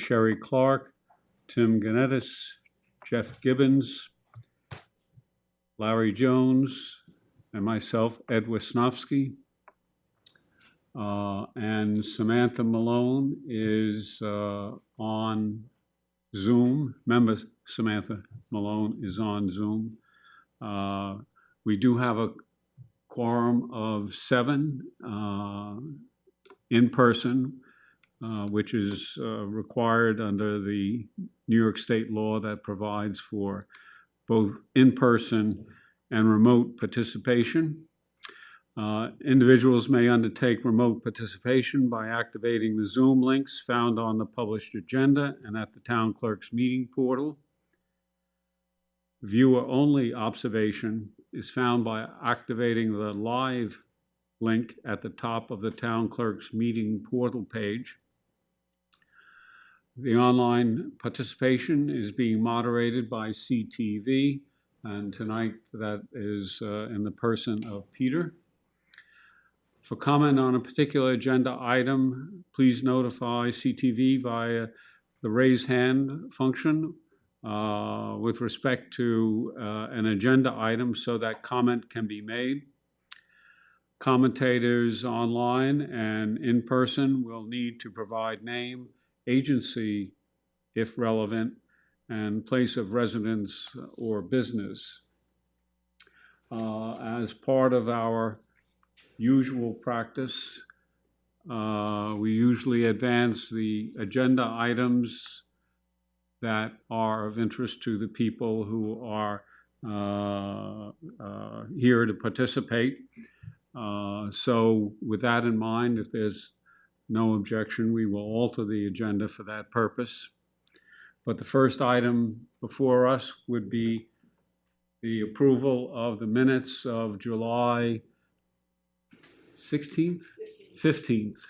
Sherry Clark, Tim Ganettis, Jeff Gibbons, Larry Jones, and myself, Ed Wisnowski. And Samantha Malone is on Zoom. Remember, Samantha Malone is on Zoom. We do have a quorum of 7 in person, which is required under the New York State law that provides for both in-person and remote participation. Individuals may undertake remote participation by activating the Zoom links found on the published agenda and at the town clerk's meeting portal. Viewer-only observation is found by activating the live link at the top of the town clerk's meeting portal page. The online participation is being moderated by CTV, and tonight that is in the person of Peter. For comment on a particular agenda item, please notify CTV via the raise hand function with respect to an agenda item so that comment can be made. Commentators online and in person will need to provide name, agency, if relevant, and place of residence or business. As part of our usual practice, we usually advance the agenda items that are of interest to the people who are here to participate. So with that in mind, if there's no objection, we will alter the agenda for that purpose. But the first item before us would be the approval of the minutes of July 16th? 15th,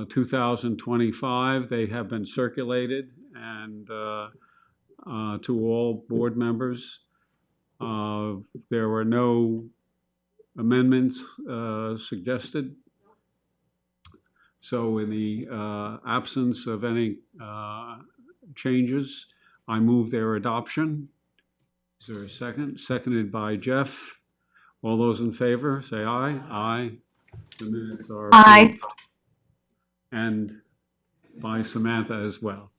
2025. They have been circulated and to all board members. There were no amendments suggested. So in the absence of any changes, I move their adoption. Is there a second? Seconded by Jeff. All those in favor, say aye. Aye. The minutes are approved. Aye. And by Samantha as well.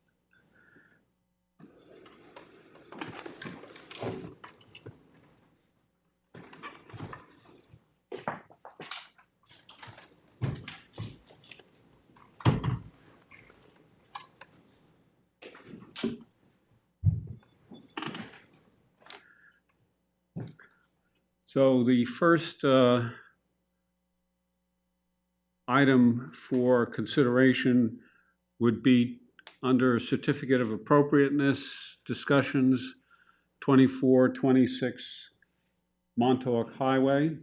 So the first item for consideration would be under Certificate of Appropriateness discussions, 2426 Montauk Highway.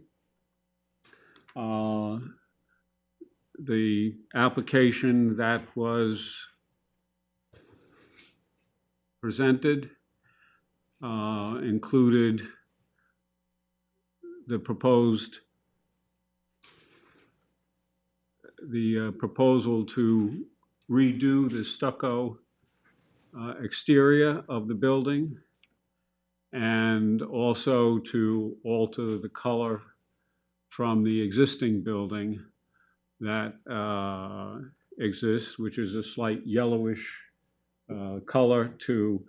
The application that was presented included the proposal to redo the stucco exterior of the building and also to alter the color from the existing building that exists, which is a slight yellowish color to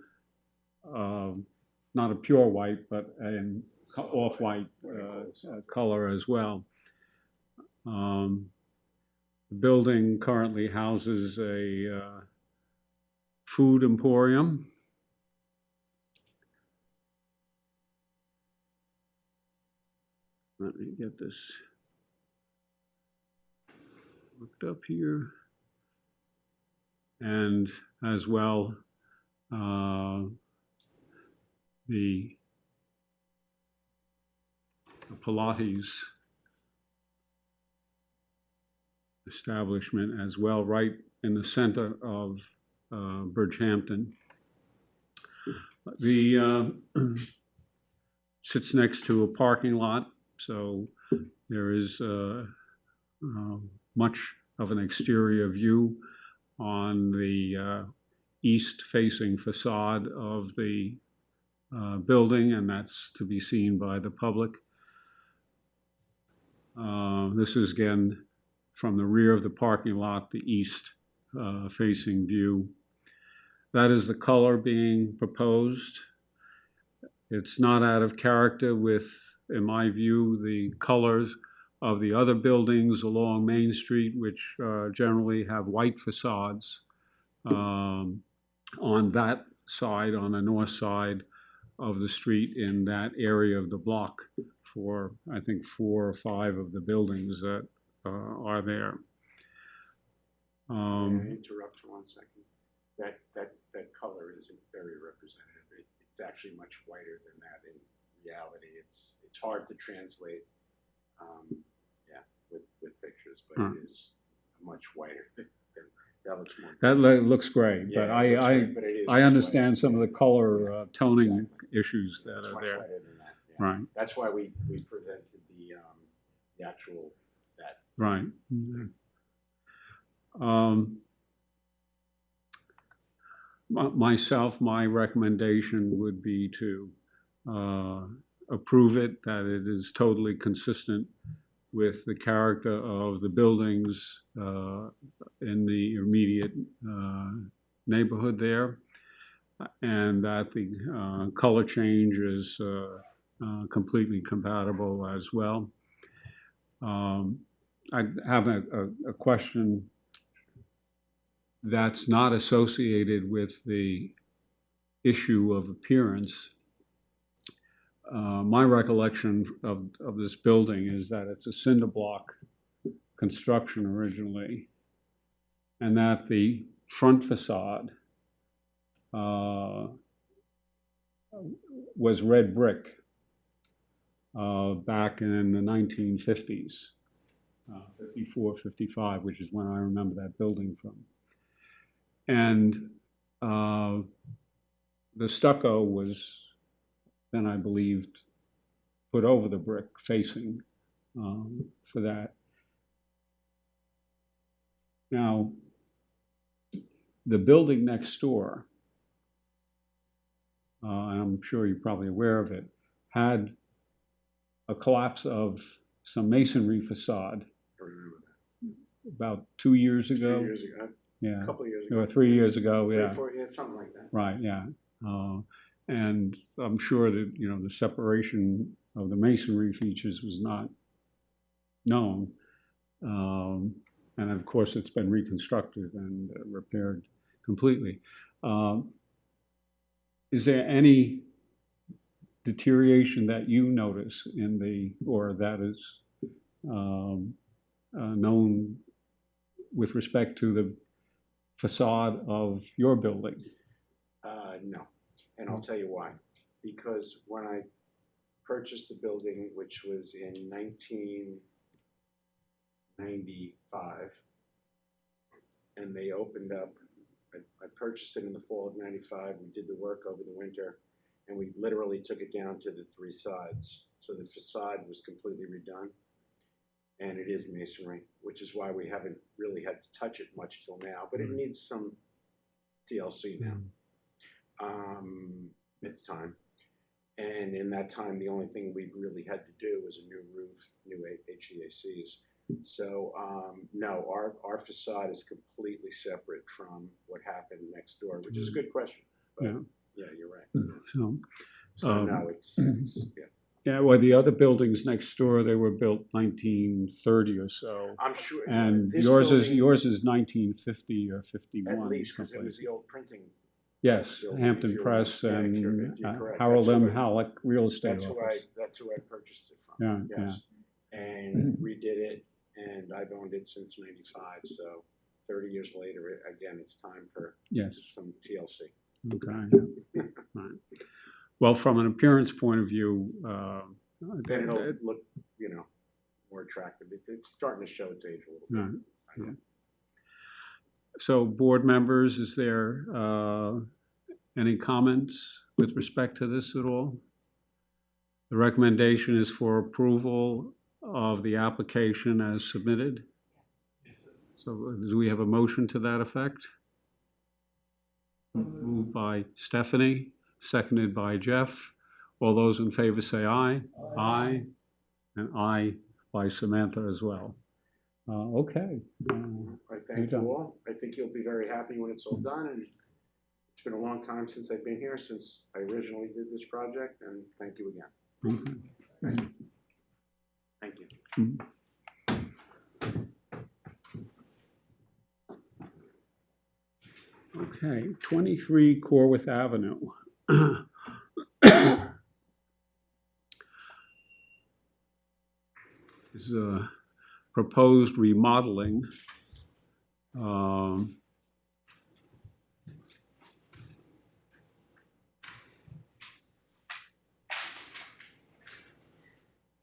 not a pure white, but an off-white color as well. The building currently houses a food emporium. Let me get this looked up here. And as well, the Pilates establishment as well, right in the center of Bridgehampton. The sits next to a parking lot, so there is much of an exterior view on the east-facing facade of the building, and that's to be seen by the public. This is again from the rear of the parking lot, the east-facing view. That is the color being proposed. It's not out of character with, in my view, the colors of the other buildings along Main Street, which generally have white facades on that side, on the north side of the street in that area of the block for, I think, 4 or 5 of the buildings that are there. May I interrupt for 1 second? That color isn't very representative. It's actually much whiter than that in reality. It's hard to translate, with pictures, but it is much whiter. That looks more. That looks great, yeah, but I understand some of the color toning issues that are there. Much whiter than that. Yeah. Right. That's why we presented the actual that. Right. Mm-hmm. Myself, my recommendation would be to approve it, that it is totally consistent with the character of the buildings in the immediate neighborhood there, and that the color change is completely compatible as well. I have a question that's not associated with the issue of appearance. My recollection of this building is that it's a cinder block construction originally, and that the front facade was red brick back in the 1950s, 54, 55, which is when I remember that building from. And the stucco was then, I believed, put over the brick facing for that. Now, the building next door, I'm sure you're probably aware of it, had a collapse of some masonry facade about 2 years ago. 3 years ago. Yeah. A couple of years ago. Or 3 years ago, yeah. 3, 4, yeah, something like that. Right, yeah. And I'm sure that, the separation of the masonry features was not known. And of course, it's been reconstructed and repaired completely. Is there any deterioration that you notice in or that is known with respect to the facade of your building? No, and I'll tell you why. Because when I purchased the building, which was in 1995, and they opened up, I purchased it in the fall of 95, we did the work over the winter, and we literally took it down to the 3 sides. So the facade was completely redone, and it is masonry, which is why we haven't really had to touch it much till now, but it needs some TLC now. It's time. And in that time, the only thing we really had to do was a new roof, new HVACs. So no, our facade is completely separate from what happened next door, which is a good question. But yeah, you're right. So no, it's yeah. Yeah, well, the other buildings next door, they were built 1930 or so. I'm sure. And yours is 1950 or 51. At least, because it was the old printing. Yes, Hampton Press and Harold M. Halleck Real Estate Office. That's who I purchased it from. Yeah, yes. Yeah. And redid it, and I've owned it since 95. So 30 years later, again, it's time for some TLC. Okay. Right. Well, from an appearance point of view, then it'll look, more attractive. It's starting to show its age a little bit. Yeah. So, board members, is there any comments with respect to this at all? The recommendation is for approval of the application as submitted. So, do we have a motion to that effect? Moved by Stephanie, seconded by Jeff. All those in favor say aye. Aye. And aye by Samantha as well. Okay. I thank you all. I think you'll be very happy when it's all done, and it's been a long time since I've been here, since I originally did this project, and thank you again. Thank you. Okay, 23 Corwith Avenue. This is a proposed remodeling.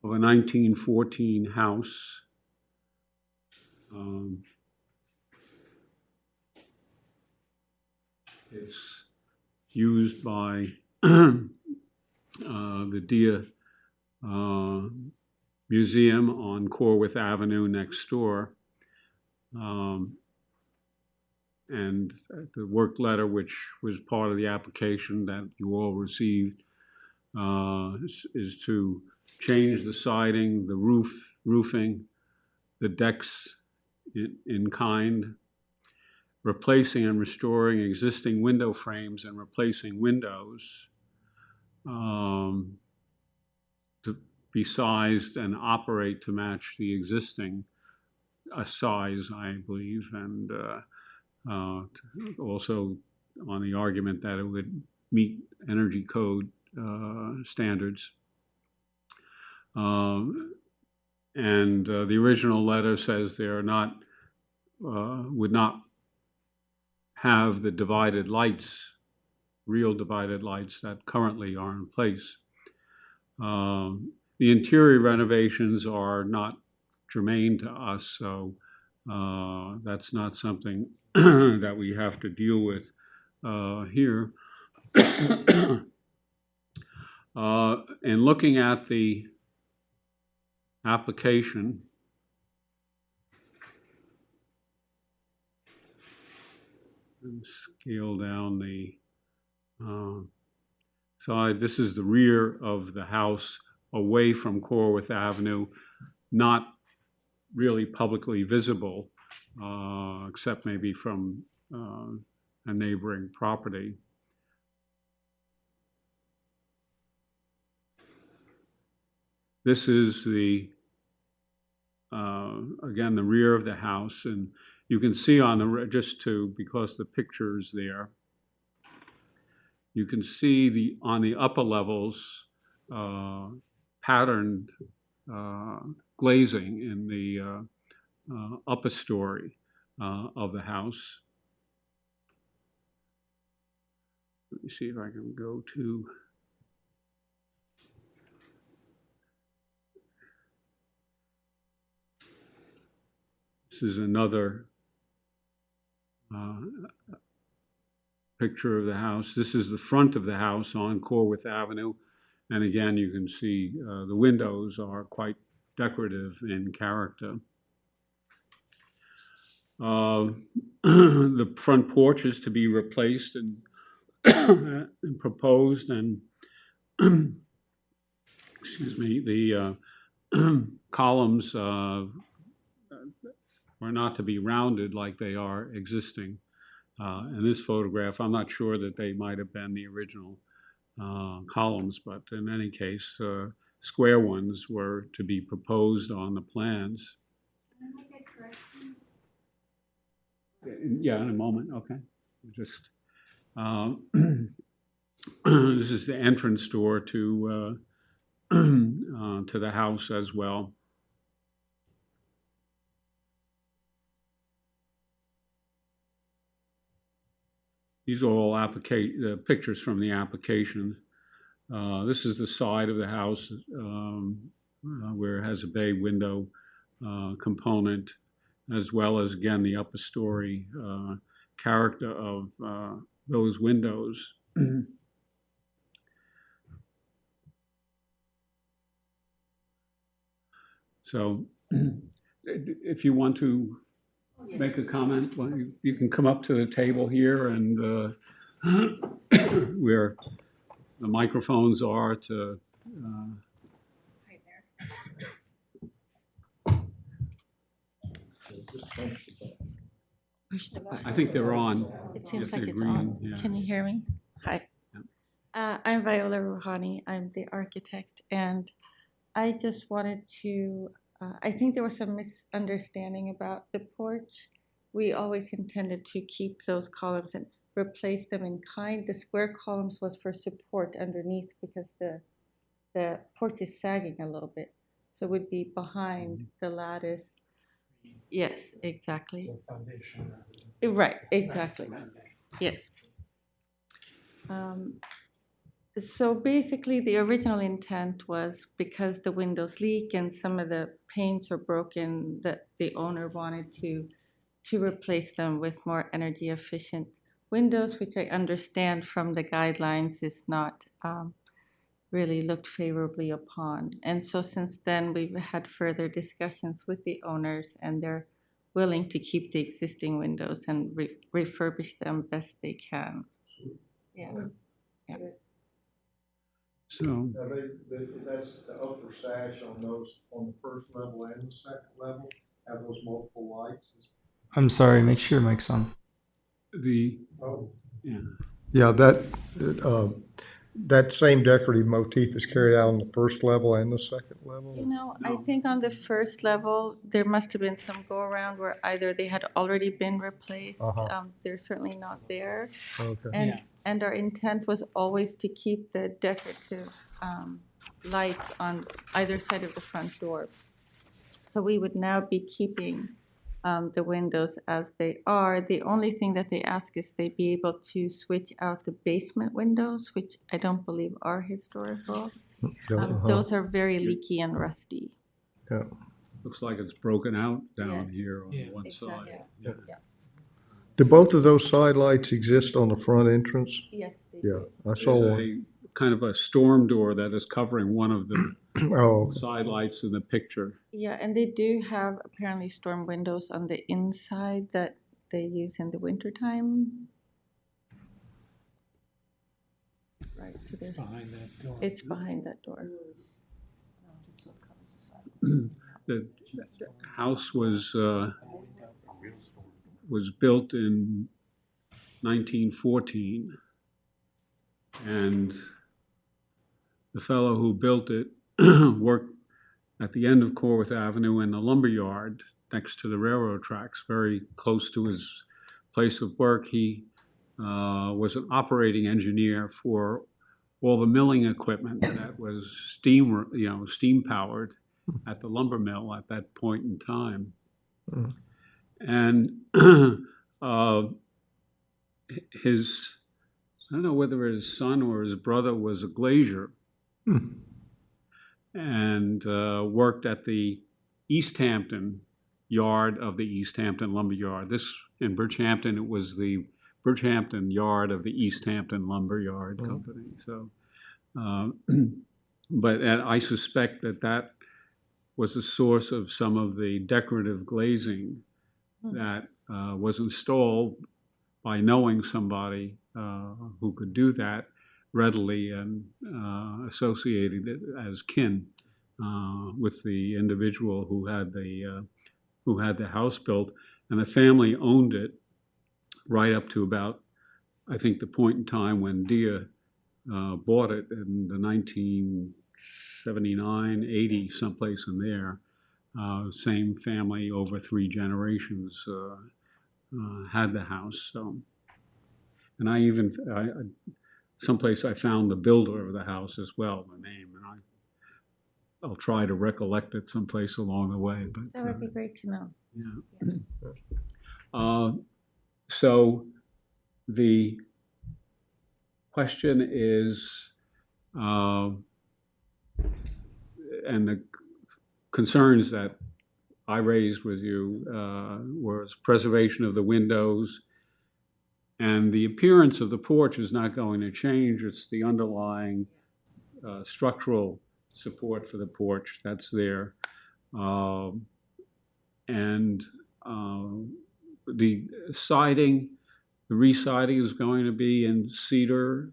Of a 1914 house. It's used by the Dia Museum on Corwith Avenue next door. And the work letter, which was part of the application that you all received, is to change the siding, the roofing, the decks in kind, replacing and restoring existing window frames and replacing windows to be sized and operate to match the existing size, I believe, and also on the argument that it would meet energy code standards. And the original letter says they are not, would not have the divided lights, real divided lights that currently are in place. The interior renovations are not germane to us, so that's not something that we have to deal with here. In looking at the application, and scale down the side. This is the rear of the house away from Corwith Avenue, not really publicly visible, except maybe from a neighboring property. This is the, again, the rear of the house, and you can see on the, just to, because the picture is there, you can see the, on the upper levels, patterned glazing in the upper story of the house. Let me see if I can go to, this is another picture of the house. This is the front of the house on Corwith Avenue. And again, you can see the windows are quite decorative in character. The front porch is to be replaced and, and proposed, and excuse me, the columns are not to be rounded like they are existing. In this photograph, I'm not sure that they might have been the original columns, but in any case, square ones were to be proposed on the plans. Can I make a correction? Yeah, in a moment, okay. Just, this is the entrance door to the house as well. These are all pictures from the application. This is the side of the house where it has a bay window component, as well as, again, the upper story character of those windows. So if you want to make a comment, well, you can come up to the table here and where the microphones are to, Right there. Push the button. I think they're on. It seems If like they're it's green, on. yeah. Can you hear me? Hi. I'm Viola Rouhani. I'm the architect, and I just wanted to, I think there was some misunderstanding about the porch. We always intended to keep those columns and replace them in kind. The square columns was for support underneath because the porch is sagging a little bit. So it would be behind the lattice. Yes, exactly. Right, exactly. Yes. Um, So basically, the original intent was because the windows leak and some of the panes are broken, that the owner wanted to replace them with more energy efficient windows, which I understand from the guidelines is not really looked favorably upon. And so since then, we've had further discussions with the owners, and they're willing to keep the existing windows and refurbish them best they can. Yeah. So, Now, that's the upper sash on those, on the first level and the second level, have those multiple lights. I'm sorry, make sure your mic's on. the, Oh. yeah, Yeah, that same decorative motif is carried out on the first level and the second level? You know, I think on the first level, there must have been some go-around where either they had already been replaced. Uh-huh. They're certainly not there. Okay. And our intent was always to keep the decorative lights on either side of the front door. So we would now be keeping the windows as they are. The only thing that they ask is they be able to switch out the basement windows, which I don't believe are historical. Those are very leaky and rusty. Yeah. looks like it's broken out down Yes. here on one Exactly. side. Yeah. Do both of those side lights exist on the front entrance? Yes, they Yeah, do. I saw There's one. a kind of a storm door that is covering one of the Oh, okay. side lights in the picture. Yeah, and they do have apparently storm windows on the inside that they use in the wintertime. Right, so there's, Behind that door. it's behind that door. The house was built in 1914, and the fellow who built it worked at the end of Corwith Avenue in the lumber yard next to the railroad tracks, very close to his place of work. He was an operating engineer for all the milling equipment that was steam powered at the lumber mill at that point in time. And his, I don't know whether his son or his brother was a glazier, and worked at the East Hampton yard of the East Hampton lumber yard. This, in Bridgehampton, it was the Bridgehampton yard of the East Hampton lumber yard company. So, but I suspect that was the source of some of the decorative glazing that was installed by knowing somebody who could do that readily and associated it as kin with the individual who had the house built, and the family owned it right up to about, I think, the point in time when Dia bought it in the 1979, 80, someplace in there. Same family over 3 generations had the house. So, and someplace I found the builder of the house as well, the name, and I'll try to recollect it someplace along the way. But That would be great to know. yeah. So the question is, and the concerns that I raised with you was preservation of the windows, and the appearance of the porch is not going to change. It's the underlying structural support for the porch that's there. And the siding the re-siding is going to be in cedar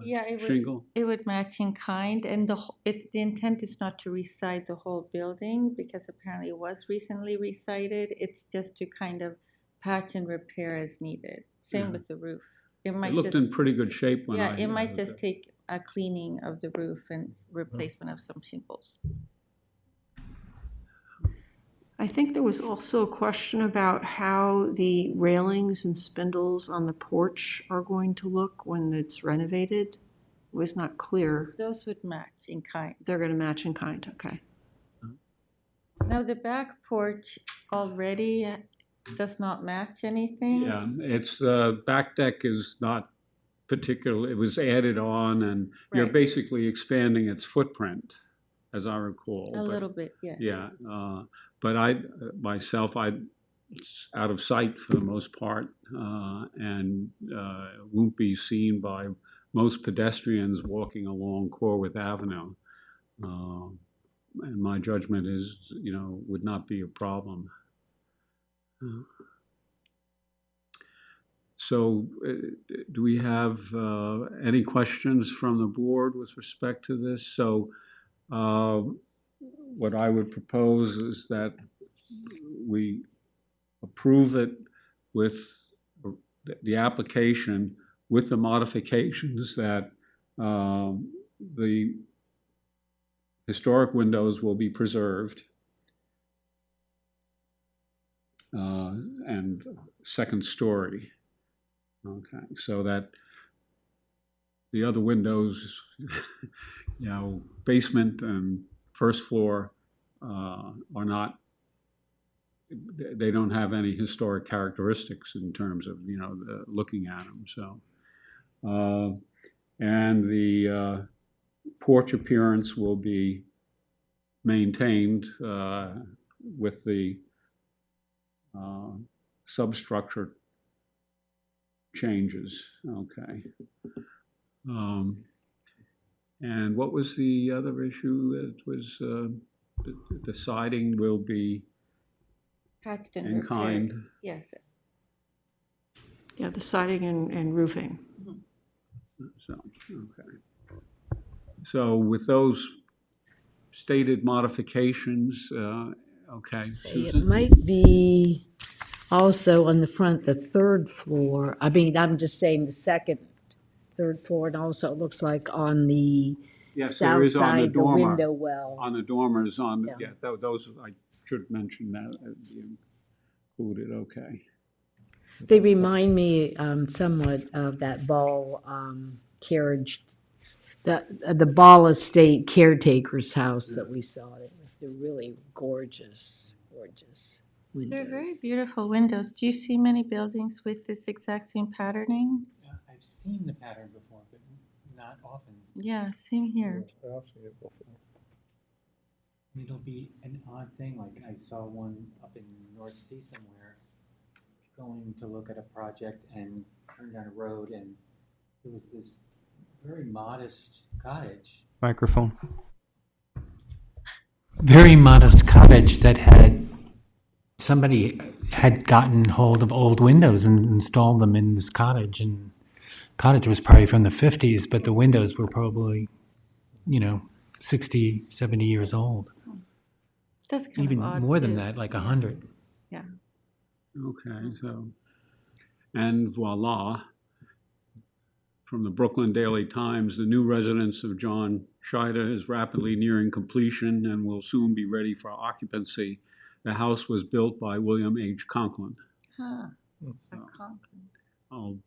Yeah, shingle? it would match in kind, and the intent is not to recite the whole building because apparently it was recently recited. It's just to kind of patch and repair as needed. Same Yeah. with the roof. It might looked just, in pretty good shape when yeah, I. it might just take a cleaning of the roof and replacement of some shingles. I think there was also a question about how the railings and spindles on the porch are going to look when it's renovated. It was not clear. Those would match in kind. They're gonna match in kind, okay. Now, the back porch already does not match anything. Yeah, it's, back deck is not particular, it was added on, and you're Right. basically expanding its footprint, as I recall. A but- little bit, yes. Yeah, but myself, it's out of sight for the most part, and won't be seen by most pedestrians walking along Corwith Avenue. And my judgment is, would not be a problem. So, do we have any questions from the board with respect to this? So, what I would propose is that we approve it with the application with the modifications that the historic windows will be preserved and second story. Okay, so that the other windows, basement and first floor are not, they don't have any historic characteristics in terms of, looking at them, so. And the porch appearance will be maintained with the substructure changes, okay. And what was the other issue? It was the siding will be Patched and in repaired. kind. Yes. Yeah, the siding and roofing. So, okay. So with those stated modifications, okay, It Susan? might be also on the front, the third floor. I mean, I'm just saying the second, third floor, and also it looks like on the Yes, there south is on the side, the dormer. window well. On the dormers, Yeah. those, I should mention that, you included, okay. They remind me somewhat of that Ball carriage, the Ball Estate caretaker's house that we saw. They're really gorgeous, gorgeous windows. They're very beautiful windows. Do you see many buildings with this exact same patterning? I've seen the pattern before, but not often. Yeah, same here. It'll be an odd thing, like I saw one up in North Sea somewhere, going to look at a project and turned down a road, and it was this very modest cottage. Microphone. Very modest cottage that somebody had gotten hold of old windows and installed them in this cottage, and cottage was probably from the 50s, but the windows were probably, 60, 70 years old. That's kind Even of odd more than too. that, like 100. Yeah. Okay, so, and voila, from the Brooklyn Daily Times, the new residence of John Scheider is rapidly nearing completion and will soon be ready for occupancy. The house was built by William H. Conklin. Huh. A So Conklin. I'll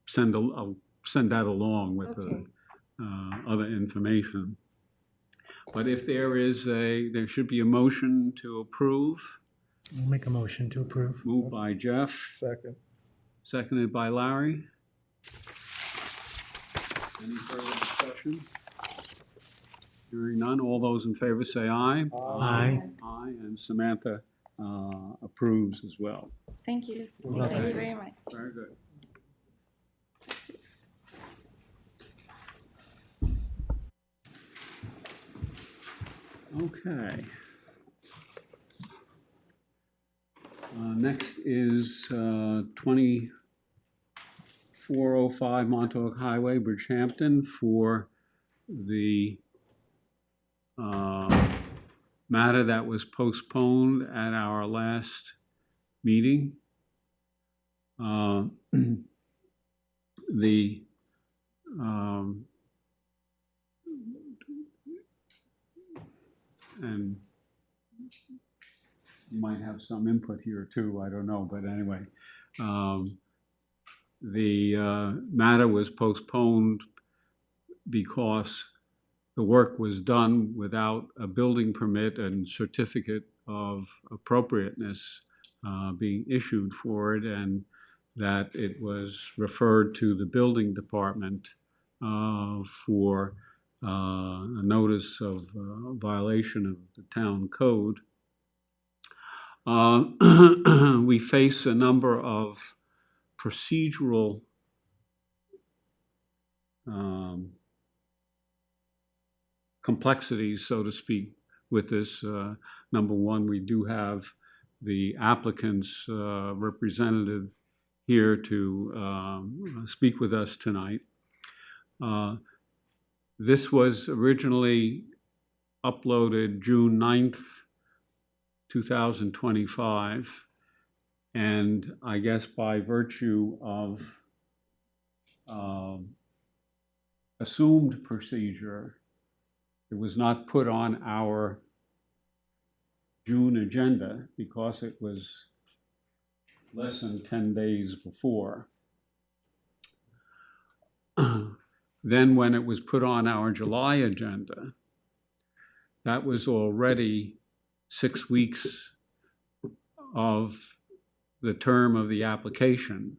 send that along with Okay. the other information. But if there should be a motion to approve, We'll make a motion to approve. moved by Jeff, Second. seconded by Larry. Any further discussion? Hearing none, all those in favor say aye. Aye. Aye, and Samantha approves as well. Thank you. Okay. Thank you very much. Very good. Okay. Next is 20 405 Montauk Highway, Bridgehampton, for the matter that was postponed at our last meeting. The and you might have some input here too, I don't know, but anyway. The matter was postponed because the work was done without a building permit and certificate of appropriateness being issued for it, and that it was referred to the building department for a notice of violation of the town code. We face a number of procedural complexities, so to speak, with this. Number one, we do have the applicant's representative here to speak with us tonight. This was originally uploaded June 9th, 2025, and I guess by virtue of assumed procedure, it was not put on our June agenda because it was less than 10 days before. Then when it was put on our July agenda, that was already 6 weeks of the term of the application.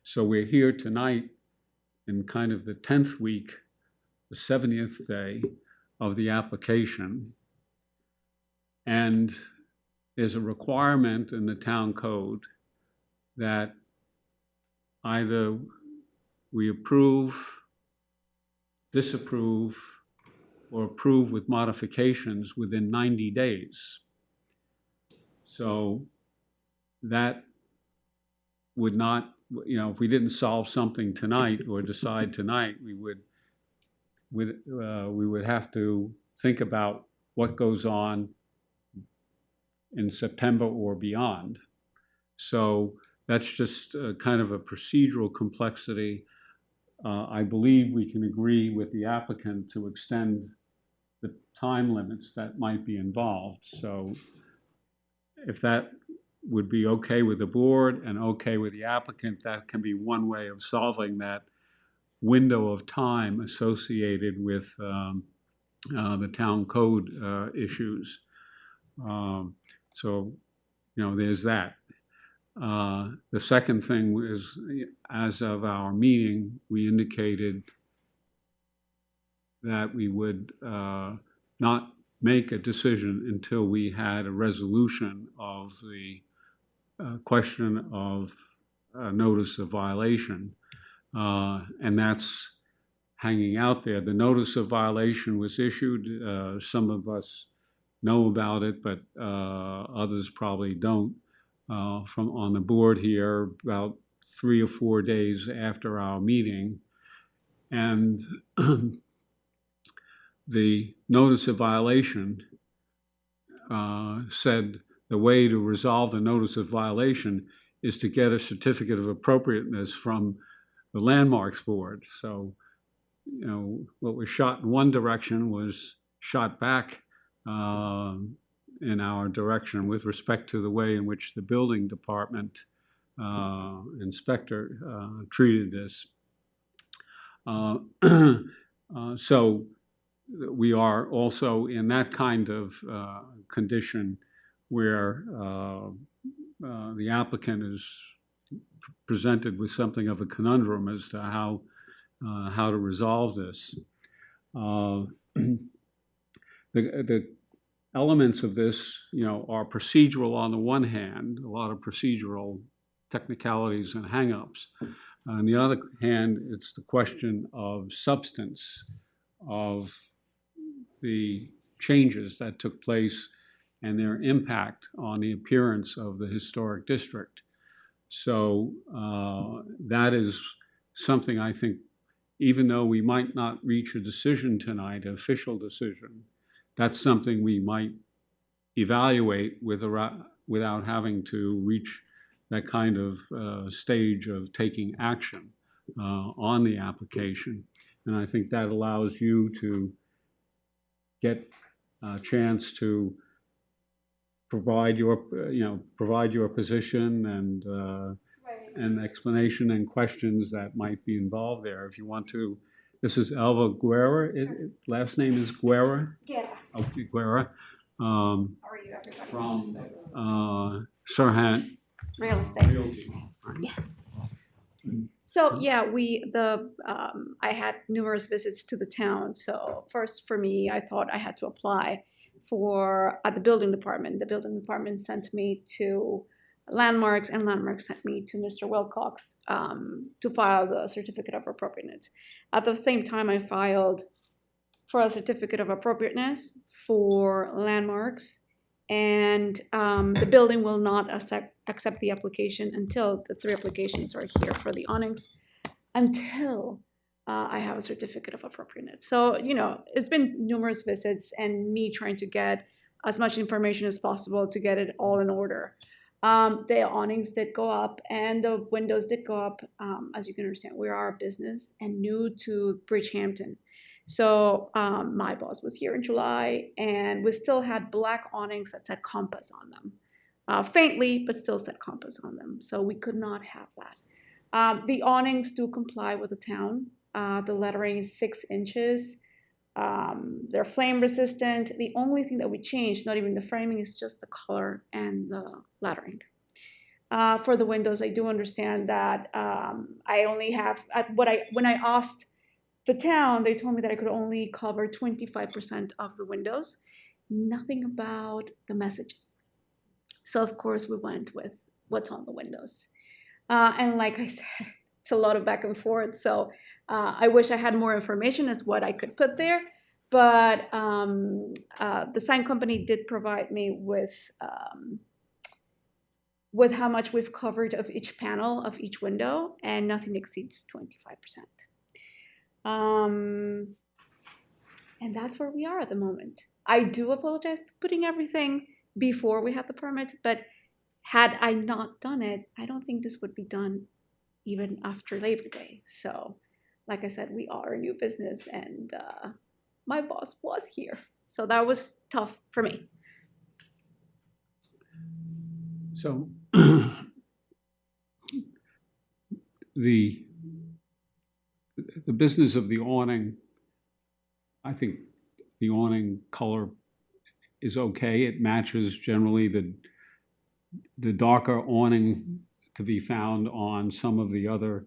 So we're here tonight in kind of the 10th week, the 70th day of the application. And there's a requirement in the town code that either we approve, disapprove, or approve with modifications within 90 days. So that would not, if we didn't solve something tonight or decide tonight, we would have to think about what goes on in September or beyond. So that's just kind of a procedural complexity. I believe we can agree with the applicant to extend the time limits that might be involved. So if that would be okay with the board and okay with the applicant, that can be one way of solving that window of time associated with the town code issues. So, there's that. The second thing is, as of our meeting, we indicated that we would not make a decision until we had a resolution of the question of notice of violation. And that's hanging out there. The notice of violation was issued. Some of us know about it, but others probably don't. From on the board here, about 3 or 4 days after our meeting. And the notice of violation said the way to resolve the notice of violation is to get a certificate of appropriateness from the Landmarks Board. So, what was shot in one direction was shot back in our direction with respect to the way in which the building department inspector treated this. So we are also in that kind of condition where the applicant is presented with something of a conundrum as to how to resolve this. The elements of this, are procedural on the one hand, a lot of procedural technicalities and hang-ups. On the other hand, it's the question of substance of the changes that took place and their impact on the appearance of the historic district. So that is something I think, even though we might not reach a decision tonight, an official decision, that's something we might evaluate without having to reach that kind of stage of taking action on the application. And I think that allows you to get a chance to provide your position and explanation and questions that might be involved there. If you want to, this is Alva Guerra. Last name is Guerra. Guerra. Okay, Guerra. How are you, everybody? From Southampton Real estate. Realty. Yes. So yeah, I had numerous visits to the town. So first for me, I thought I had to apply at the building department. The building department sent me to Landmarks, and Landmarks sent me to Mr. Wilcox to file the certificate of appropriateness. At the same time, I filed for a certificate of appropriateness for Landmarks, and the building will not accept the application until the 3 applications are here for the awnings, until I have a certificate of appropriateness. So, it's been numerous visits and me trying to get as much information as possible to get it all in order. The awnings did go up and the windows did go up. As you can understand, we are a business and new to Bridgehampton. So my boss was here in July, and we still had black awnings that said Compass on them. Faintly, but still said Compass on them. So we could not have that. The awnings do comply with the town. The lettering is 6 inches. They're flame resistant. The only thing that we changed, not even the framing, is just the color and the lettering. For the windows, I do understand that I only have, when I asked the town, they told me that I could only cover 25% of the windows, nothing about the messages. So of course we went with what's on the windows. And like I said, it's a lot of back and forth. So I wish I had more information as what I could put there. But the sign company did provide me with how much we've covered of each panel of each window, and nothing exceeds 25%. And that's where we are at the moment. I do apologize for putting everything before we had the permits, but had I not done it, I don't think this would be done even after Labor Day. So, like I said, we are a new business, and my boss was here. So that was tough for me. So the business of the awning, I think the awning color is okay. It matches generally the darker awning to be found on some of the other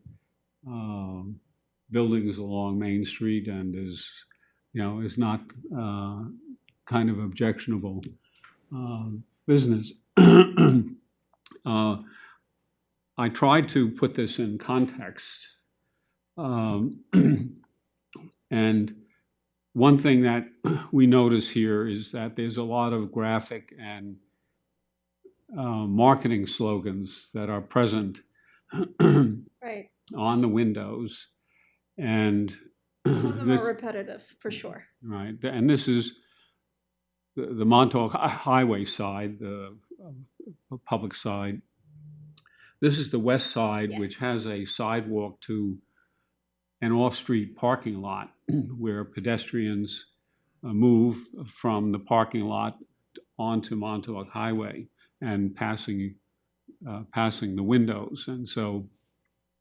buildings along Main Street, and is not kind of objectionable business. I tried to put this in context. And one thing that we notice here is that there's a lot of graphic and marketing slogans that are present Right. on the windows. And some of them are repetitive, for sure. Right. And this is the Montauk Highway side, the public side. This is the west side, Yes. which has a sidewalk to an off-street parking lot where pedestrians move from the parking lot onto Montauk Highway and passing the windows. And so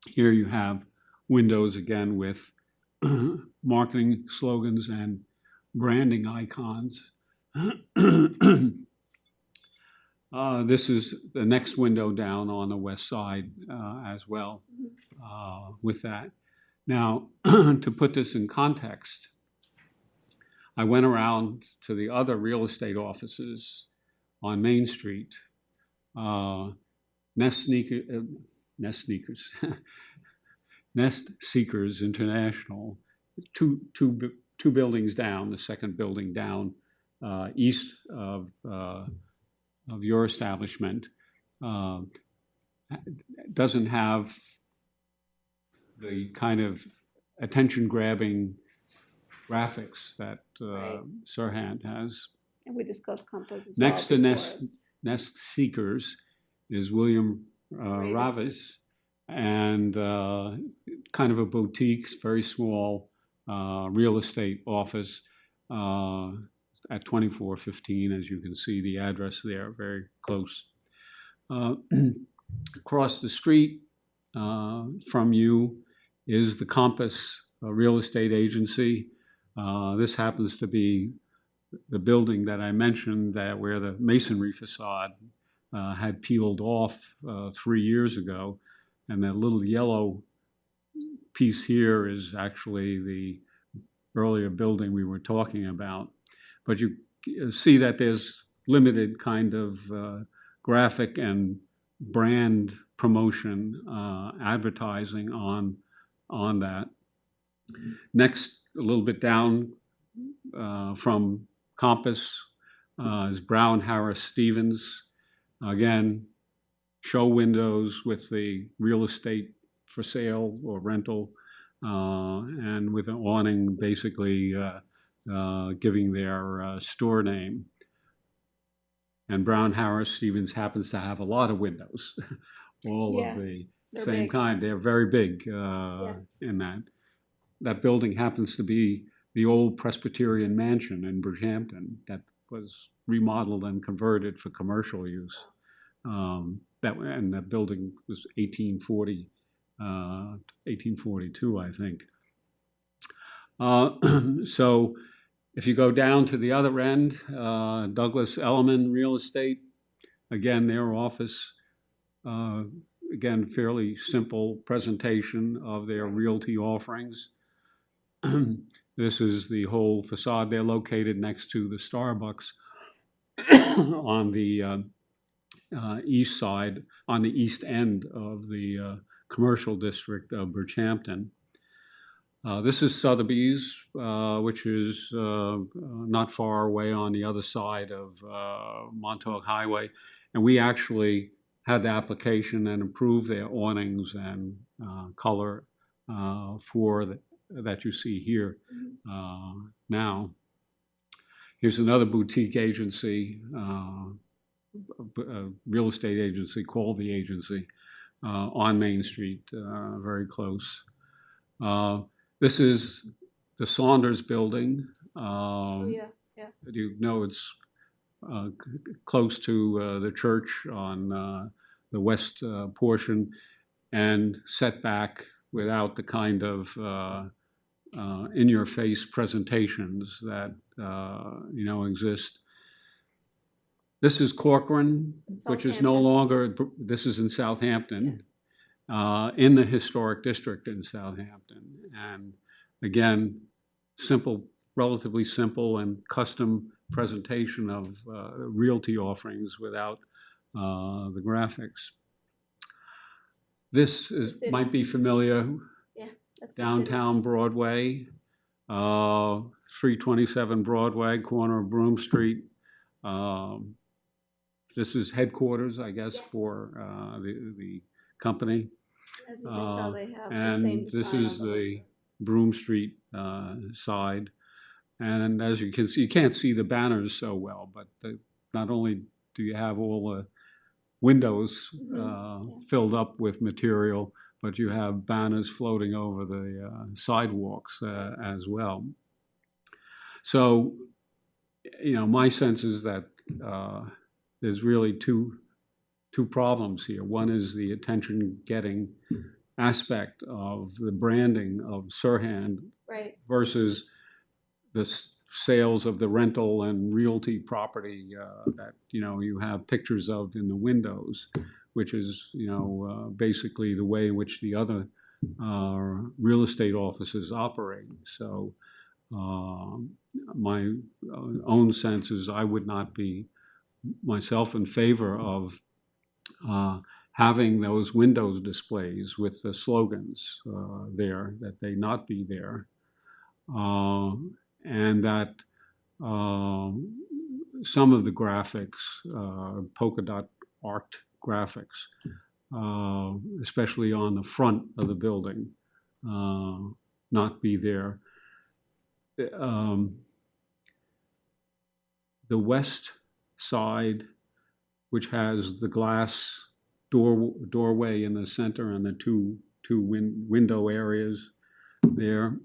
here you have windows again with marketing slogans and branding icons. This is the next window down on the west side as well with that. Now, to put this in context, I went around to the other real estate offices on Main Street, Nest Seekers International, two buildings down, the second building down east of your establishment, doesn't have the kind of attention-grabbing graphics that Right. Sirhan has. And we discussed Compass as well. Next to before Nest, us. Nest Seekers is William Ravis. Ravis, and kind of a boutique, very small real estate office at 2415, as you can see the address there, very close. Across the street from you is the Compass Real Estate Agency. This happens to be the building that I mentioned that where the masonry facade had peeled off 3 years ago. And that little yellow piece here is actually the earlier building we were talking about. But you see that there's limited kind of graphic and brand promotion advertising on that. Next, a little bit down from Compass is Brown Harris Stevens. Again, show windows with the real estate for sale or rental, and with an awning basically giving their store name. And Brown Harris Stevens happens to have a lot of windows, all Yeah, of the they're same big. kind. They're very big in that. That building happens to be the old Presbyterian mansion in Bridgehampton that was remodeled and converted for commercial use. That building was 1842, I think. So if you go down to the other end, Douglas Elliman Real Estate, again, their office, again, fairly simple presentation of their realty offerings. This is the whole facade. They're located next to the Starbucks on the east side, on the east end of the commercial district of Bridgehampton. This is Sotheby's, which is not far away on the other side of Montauk Highway. And we actually had the application and approved their awnings and color that you see here now. Here's another boutique agency, real estate agency called The Agency on Main Street, very close. This is the Saunders Building. Oh, yeah, yeah. You know it's close to the church on the west portion and set back without the kind of in-your-face presentations that exist. This is Corcoran, which is no Southampton. longer, this is in Southampton, in the historic district in Southampton. And again, simple, relatively simple and custom presentation of realty offerings without the graphics. This might be familiar. That's the Downtown Broadway, 327 Broadway, corner of Broome Street. This is headquarters, I guess, Yes. for the company. city. As you can tell, they have the same And this design is on the Broome Street side. And as you can see, you can't see the banners so well, but not only do you have all the windows filled up with material, but you have banners floating over the sidewalks as well. So, my sense is that there's really two problems here. One is the attention-getting aspect of the branding of Sirhan Right. versus the sales of the rental and realty property that you have pictures of in the windows, which is basically the way in which the other real estate offices operate. So my own sense is I would not be myself in favor of having those window displays with the slogans there, that they not be there, and that some of the graphics, polka dot art graphics, especially on the front of the building, not be there. The west side, which has the glass doorway in the center and the two window areas there,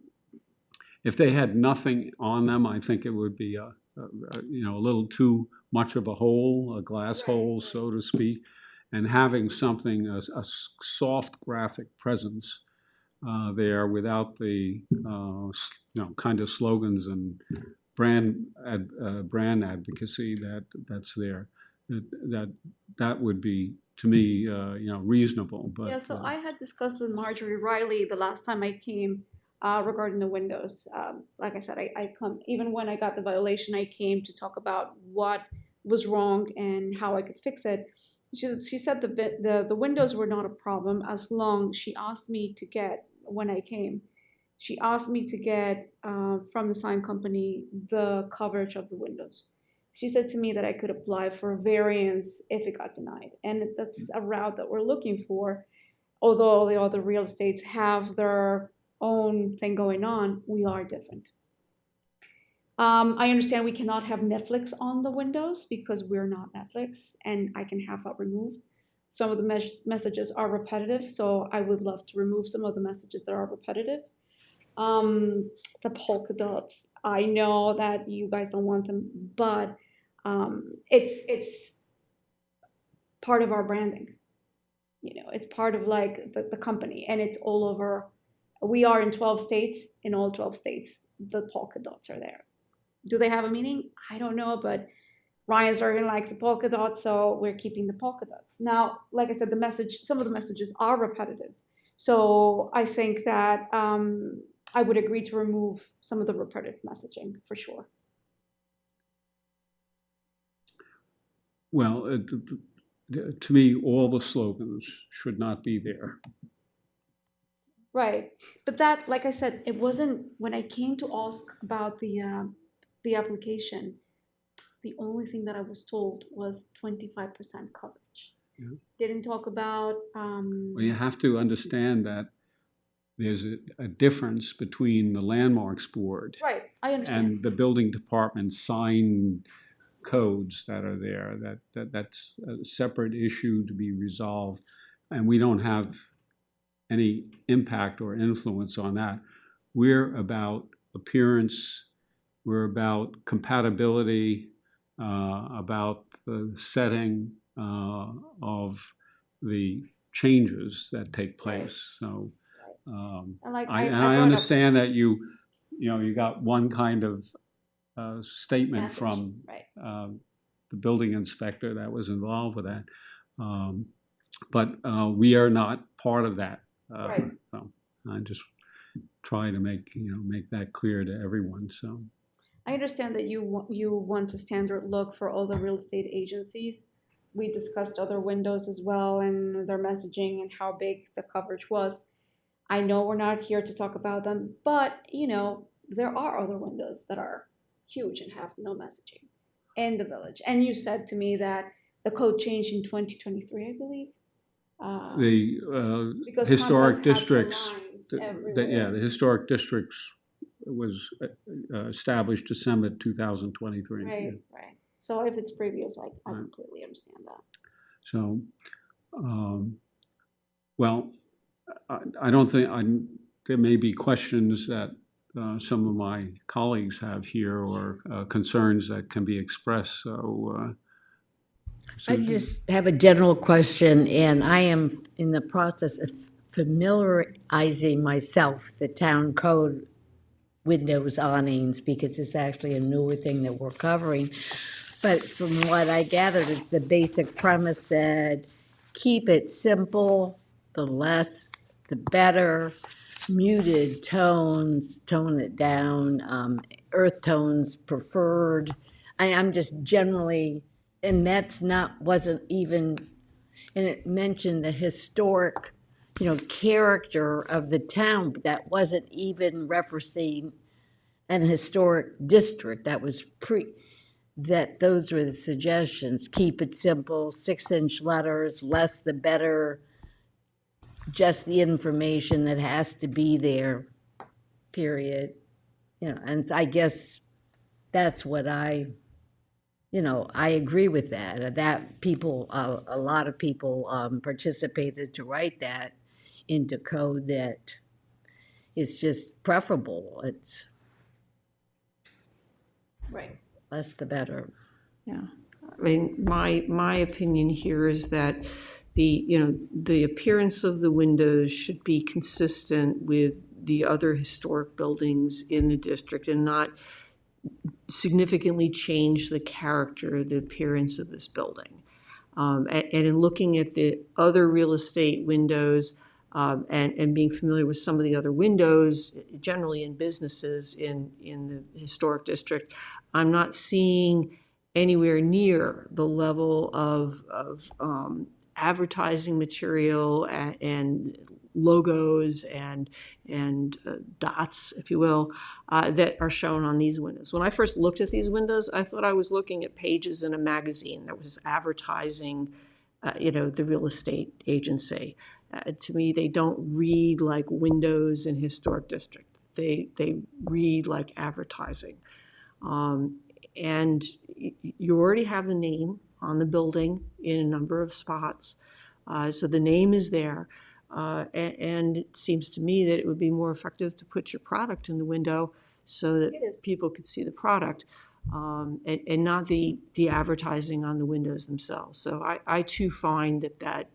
if they had nothing on them, I think it would be a little too much of a hole, a glass hole, so to speak. And having something, a soft graphic presence there without the kind of slogans and brand advocacy that's there, that would be, to me, reasonable. But Yeah, so I had discussed with Marjorie Riley the last time I came regarding the windows. Like I said, I come, even when I got the violation, I came to talk about what was wrong and how I could fix it. She said the windows were not a problem as long, she asked me to get, when I came, she asked me to get from the sign company the coverage of the windows. She said to me that I could apply for a variance if it got denied. And that's a route that we're looking for. Although all the other real estates have their own thing going on, we are different. I understand we cannot have Netflix on the windows because we're not Netflix, and I can have that removed. Some of the messages are repetitive, so I would love to remove some of the messages that are repetitive. The polka dots, I know that you guys don't want them, but it's part of our branding. It's part of like the company, and it's all over. We are in 12 states. In all 12 states, the polka dots are there. Do they have a meaning? I don't know, but Ryan Zergen likes the polka dots, so we're keeping the polka dots. Now, like I said, some of the messages are repetitive. So I think that I would agree to remove some of the repetitive messaging for sure. Well, to me, all the slogans should not be there. Right, but that, like I said, it wasn't, when I came to ask about the application, the only thing that I was told was 25% coverage. Yeah. Didn't talk about. Well, you have to understand that there's a difference between the Landmarks Board Right, I understand. and the building department sign codes that are there. That's a separate issue to be resolved, and we don't have any impact or influence on that. We're about appearance, we're about compatibility, about the setting of the changes that take place. So And like I brought up understand that you got one kind of statement message, from right. the building inspector that was involved with that, but we are not part of that. Right. So I just try to make that clear to everyone. So I understand that you want a standard look for all the real estate agencies. We discussed other windows as well and their messaging and how big the coverage was. I know we're not here to talk about them, but there are other windows that are huge and have no messaging in the village. And you said to me that the code changed in 2023, I believe. The Because historic Compass had the districts, lines everywhere. the historic districts was established December 2023. Right, Yeah. right. So if it's previous, I completely understand that. So, well, I don't think there may be questions that some of my colleagues have here or concerns that can be expressed. So, I just have a general question, and I am in the process of familiarizing myself with the town code windows awnings, because it's actually a newer thing that we're covering. But from what I gathered, it's the basic premise said, keep it simple, the less, the better, muted tones, tone it down, earth tones preferred. I'm just generally, and wasn't even, and it mentioned the historic, character of the town, but that wasn't even referencing an historic district. That was that those were the suggestions. Keep it simple, 6-inch letters, less the better, just the information that has to be there, period. You know, and I guess that's what I agree with that. That people, a lot of people participated to write that into code that is just preferable. It's Right. less the better. Yeah. I mean, my opinion here is that the appearance of the windows should be consistent with the other historic buildings in the district and not significantly change the character, the appearance of this building. And in looking at the other real estate windows, and being familiar with some of the other windows, generally in businesses in the historic district, I'm not seeing anywhere near the level of advertising material and logos and dots, if you will, that are shown on these windows. When I first looked at these windows, I thought I was looking at pages in a magazine that was advertising, the real estate agency. To me, they don't read like windows in historic district. They read like advertising. And you already have the name on the building in a number of spots. So the name is there. And it seems to me that it would be more effective to put your product in the window so that It is. people could see the product, and not the advertising on the windows themselves. So I too find that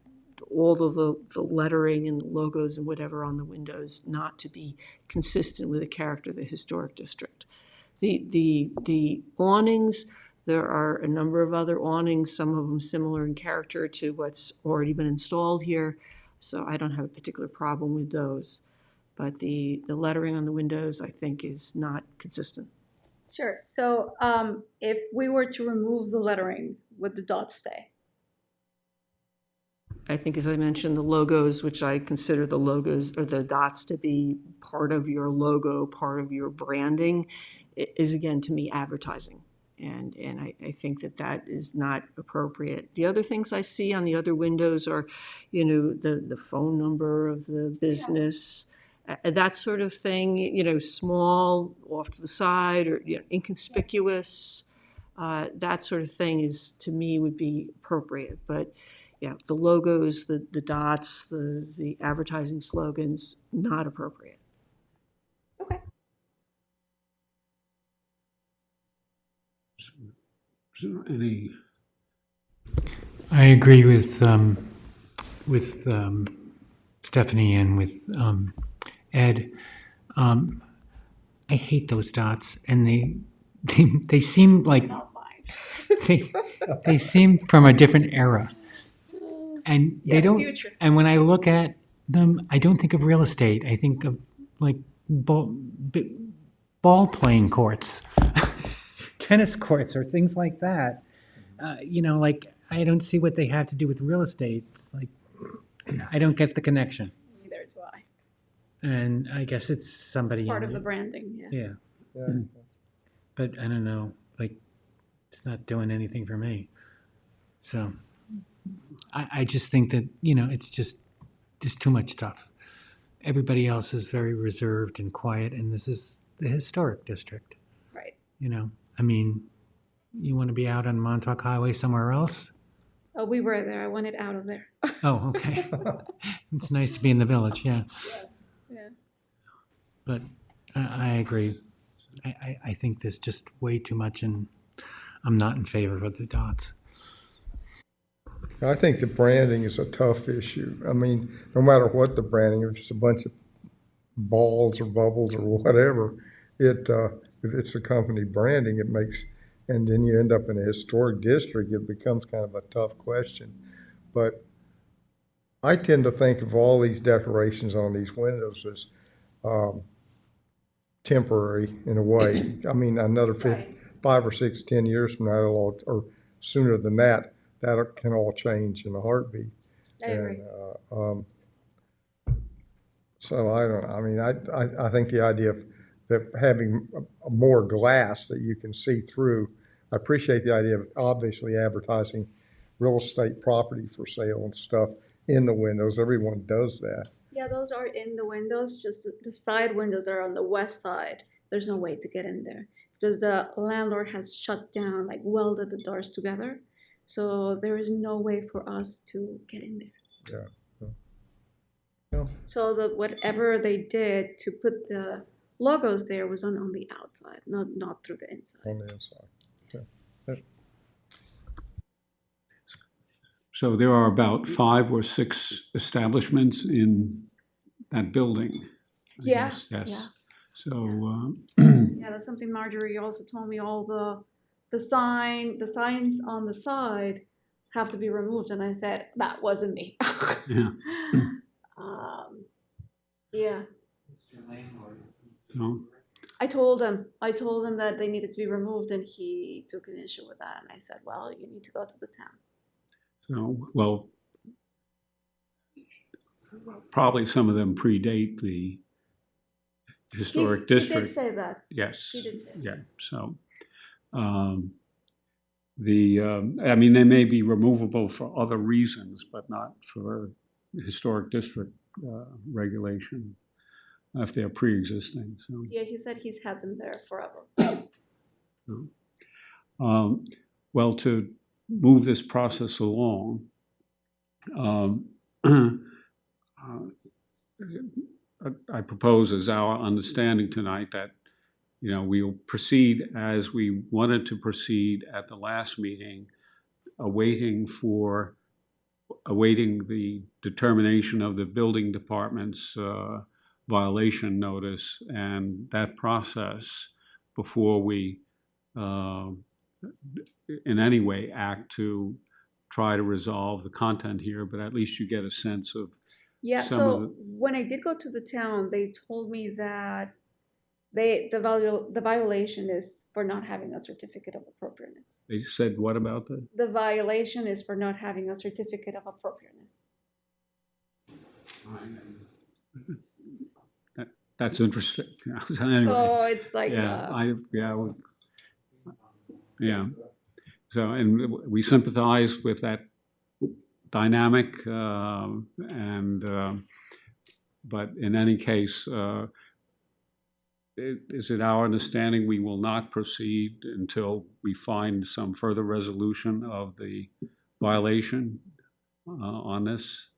all of the lettering and the logos and whatever on the windows not to be consistent with the character of the historic district. The awnings, there are a number of other awnings, some of them similar in character to what's already been installed here, so I don't have a particular problem with those. But the lettering on the windows, I think, is not consistent. Sure. So if we were to remove the lettering, would the dots stay? I think, as I mentioned, the logos, which I consider the logos or the dots to be part of your logo, part of your branding, is again, to me, advertising. And I think that is not appropriate. The other things I see on the other windows are, the phone number of the business, that sort of thing, small, off to the side, or inconspicuous. That sort of thing is, to me, would be appropriate. But yeah, the logos, the dots, the advertising slogans, not appropriate. Okay. So any, I agree with Stephanie and with Ed. I hate those dots, and they seem like they seem from a different era, and they don't. Future. And when I look at them, I don't think of real estate. I think of like ball playing courts, tennis courts, or things like that. Like I don't see what they have to do with real estate. It's like I don't get the connection. Neither do I. And I guess it's somebody Part in of the it. branding, yeah. Yeah, Yeah. but I don't know. Like, it's not doing anything for me. So, I just think that it's just too much stuff. Everybody else is very reserved and quiet, and this is the historic district. Right. I mean, you want to be out on Montauk Highway somewhere else? Oh, we were there. I wanted out of there. Oh, okay. It's nice to be in the village, yeah. Yeah. But I agree. I think there's just way too much, and I'm not in favor of the dots. I think the branding is a tough issue. I mean, no matter what the branding, if it's a bunch of balls or bubbles or whatever, if it's a company branding, it makes, and then you end up in a historic district, it becomes kind of a tough question. But I tend to think of all these decorations on these windows as temporary in a way. I mean, another Right. 5 or 6, 10 years from now, it'll all, or sooner than that can all change in a heartbeat. I agree. And, so I don't know. I mean, I think the idea of that having more glass that you can see through, I appreciate the idea of obviously advertising real estate property for sale and stuff in the windows. Everyone does that. Yeah, those are in the windows, just the side windows are on the west side. There's no way to get in there because the landlord has shut down, like welded the doors together. So there is no way for us to get in there. Yeah. So whatever they did to put the logos there was on the outside, not through the inside. On the inside. Okay. So there are about 5 or 6 establishments in that building. I Yeah, guess. Yes. yeah. So, Yeah, that's something Marjorie also told me. All the signs on the side have to be removed, and I said that wasn't me. yeah. Yeah. No. I told him that they needed to be removed, and he took an issue with that. And I said, well, you need to go to the town. So, well, probably some of them predate the historic He district. did say that. Yes. He did say that. Yeah. So, I mean, they may be removable for other reasons, but not for historic district regulation if they're pre-existing. So, Yeah, he said he's had them there forever. well, to move this process along, I propose as our understanding tonight that, you know, we'll proceed as we wanted to proceed at the last meeting, awaiting the determination of the building department's violation notice and that process before we in any way act to try to resolve the content here, but at least you get a sense of Yeah, some so of the, when I did go to the town, they told me that the violation is for not having a certificate of appropriateness. they said what about the, The violation is for not having a certificate of appropriateness. that's interesting. Anyway. So it's like, Yeah. So, and we sympathize with that dynamic, but in any case, is it our understanding we will not proceed until we find some further resolution of the violation on this?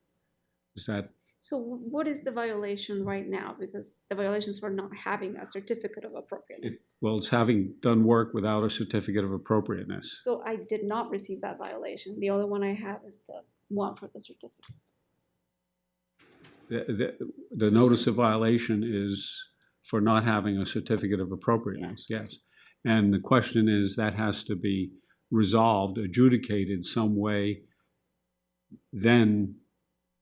Is that? so what is the violation right now? Because the violation is for not having a certificate of appropriateness. Well, it's having done work without a certificate of appropriateness. So I did not receive that violation. The only one I have is the one for the certificate. The notice of violation is for not having a certificate of appropriateness, yes. And the question is that has to be resolved, adjudicated some way, then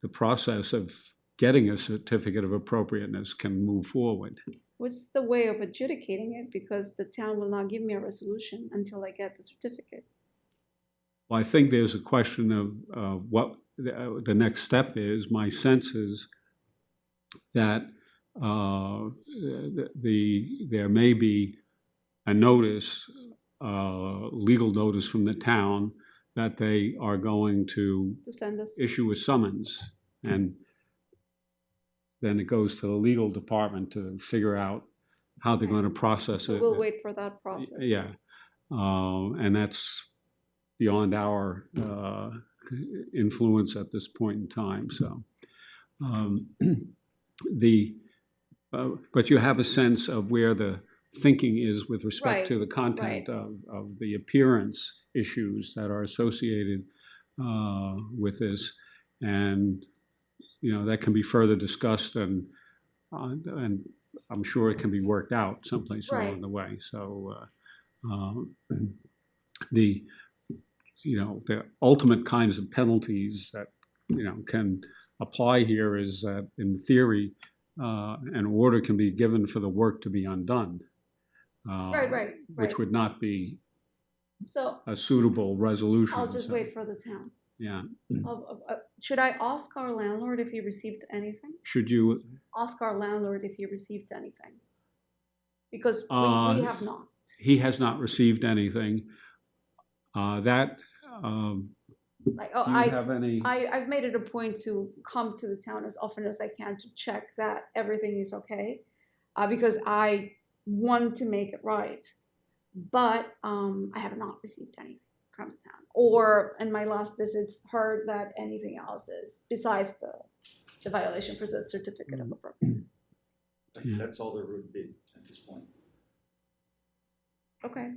the process of getting a certificate of appropriateness can move forward. What's the way of adjudicating it? Because the town will not give me a resolution until I get the certificate. Well, I think there's a question of what the next step is. My sense is that there may be a notice, legal notice from the town that they are going to Send us. issue a summons, and then it goes to the legal department to figure out how they're going to process So it. we'll wait for that process. Yeah, and that's beyond our influence at this point in time. So, but you have a sense of where the thinking is with respect to the content of the appearance issues that are associated with this, and you know that can be further discussed, and I'm sure it can be worked out someplace along the way. So the ultimate kinds of penalties that can apply here is that in theory an order can be given for the work to be undone, which would not be a suitable resolution. I'll just wait for the town. Yeah. Should I ask our landlord if he received anything? Should you ask our landlord if he received anything? Because we have not. He has not received anything. Like, oh, Do you have any? I've made it a point to come to the town as often as I can to check that everything is okay, because I want to make it right. But I have not received anything from the town, or in my last visits heard that anything else is besides the violation for the certificate of appropriateness. Yeah. That's all there would be at this point. Okay.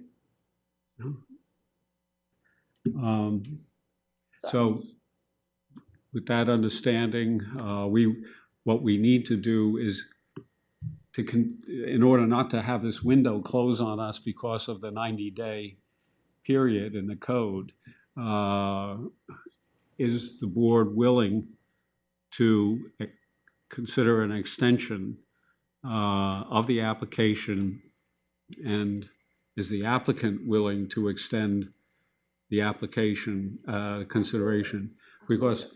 So with that understanding, what we need to do is in order not to have this window close on us because of the 90-day period in the code, is the board willing to consider an extension of the application, and is the applicant willing to extend the application consideration? Because,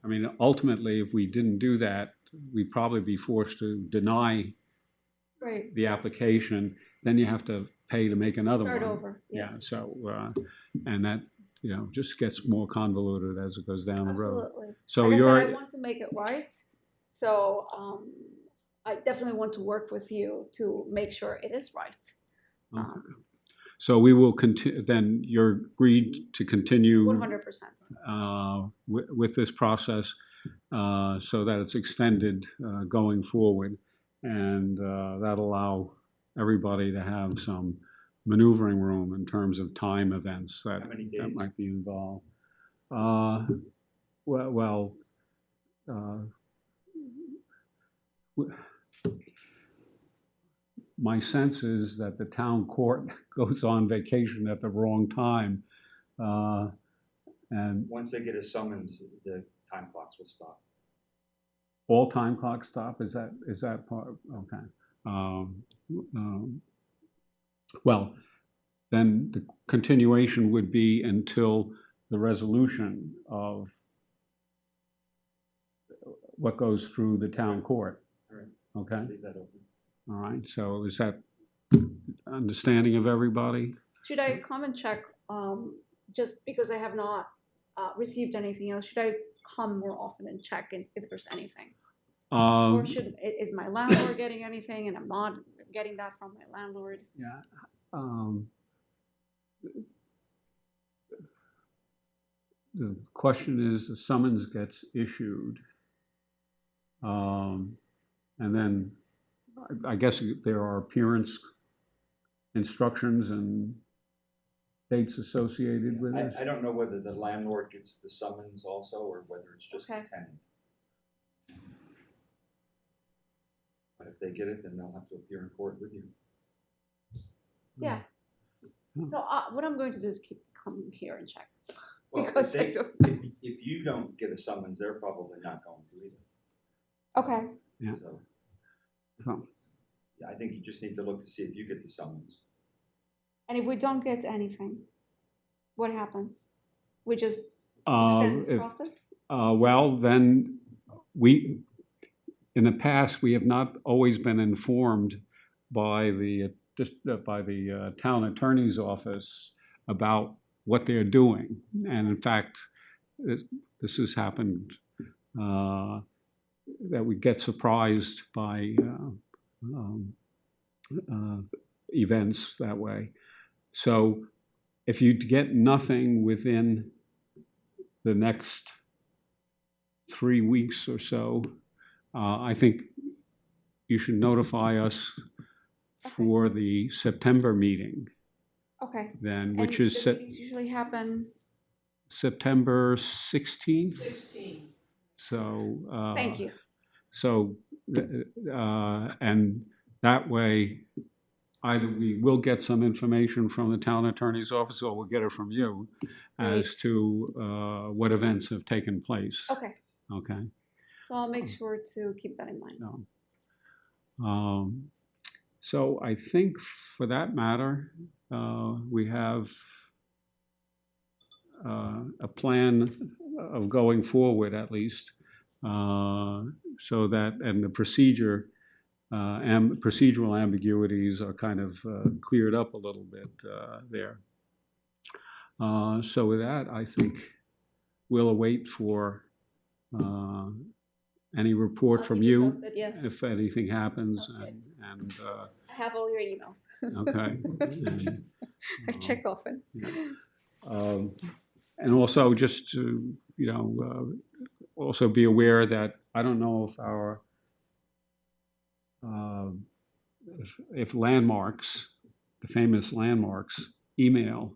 I mean, ultimately, if we didn't do that, we'd probably be forced to deny Right. the application. Then you have to pay to make another one. Start over. Yeah, Yes. so, and that, just gets more convoluted as it goes down the road. Absolutely. So Like I you're. said, I want to make it right. So I definitely want to work with you to make sure it is right. Okay. So we will then you're agreed to continue 100%. with this process so that it's extended going forward, and that'll allow everybody to have some maneuvering room in terms of time events that How many days? might be involved. My sense is that the town court goes on vacation at the wrong time. And Once they get a summons, the time clocks will stop. all time clocks stop, is that part, okay. Well, then the continuation would be until the resolution of what goes through the town court, All right, okay? leave that open. All right, so is that understanding of everybody? Should I come and check, just because I have not received anything else, should I come more often and check if there's anything? Or is my landlord getting anything and I'm not getting that from my landlord? Yeah. The question is, the summons gets issued. And then I guess there are appearance instructions and dates associated with this. I don't know whether the landlord gets the summons also, or whether it's just the Okay. tenant. But if they get it, then they'll have to appear in court with you. Yeah. Hmm. So what I'm going to do is keep coming here and check. Well, Because I if, don't- if you don't get a summons, they're probably not going to either. Okay. Yeah. So, So, yeah, I think you just need to look to see if you get the summons. And if we don't get anything, what happens? We just extend this process? well, then in the past, we have not always been informed by the town attorney's office about what they're doing. And in fact, this has happened, that we get surprised by events that way. So if you get nothing within the next 3 weeks or so, I think you should notify us for the September meeting Okay. then, which And is the meetings usually happen. September 16th. 16. So. Thank you. So, and that way, either we will get some information from the town attorney's office, or we'll get it from you as to what events have taken place. Okay. Okay. So I'll make sure to keep that in mind. So I think for that matter, we have a plan of going forward at least, so that, and the procedure and procedural ambiguities are kind of cleared up a little bit there. So with that, I think we'll await for any report I'll from keep you you posted, yes. if anything happens, Sounds good. and I have all your emails. okay. And, I check often. and also just to, also be aware that I don't know if our, if Landmarks, the famous Landmarks email,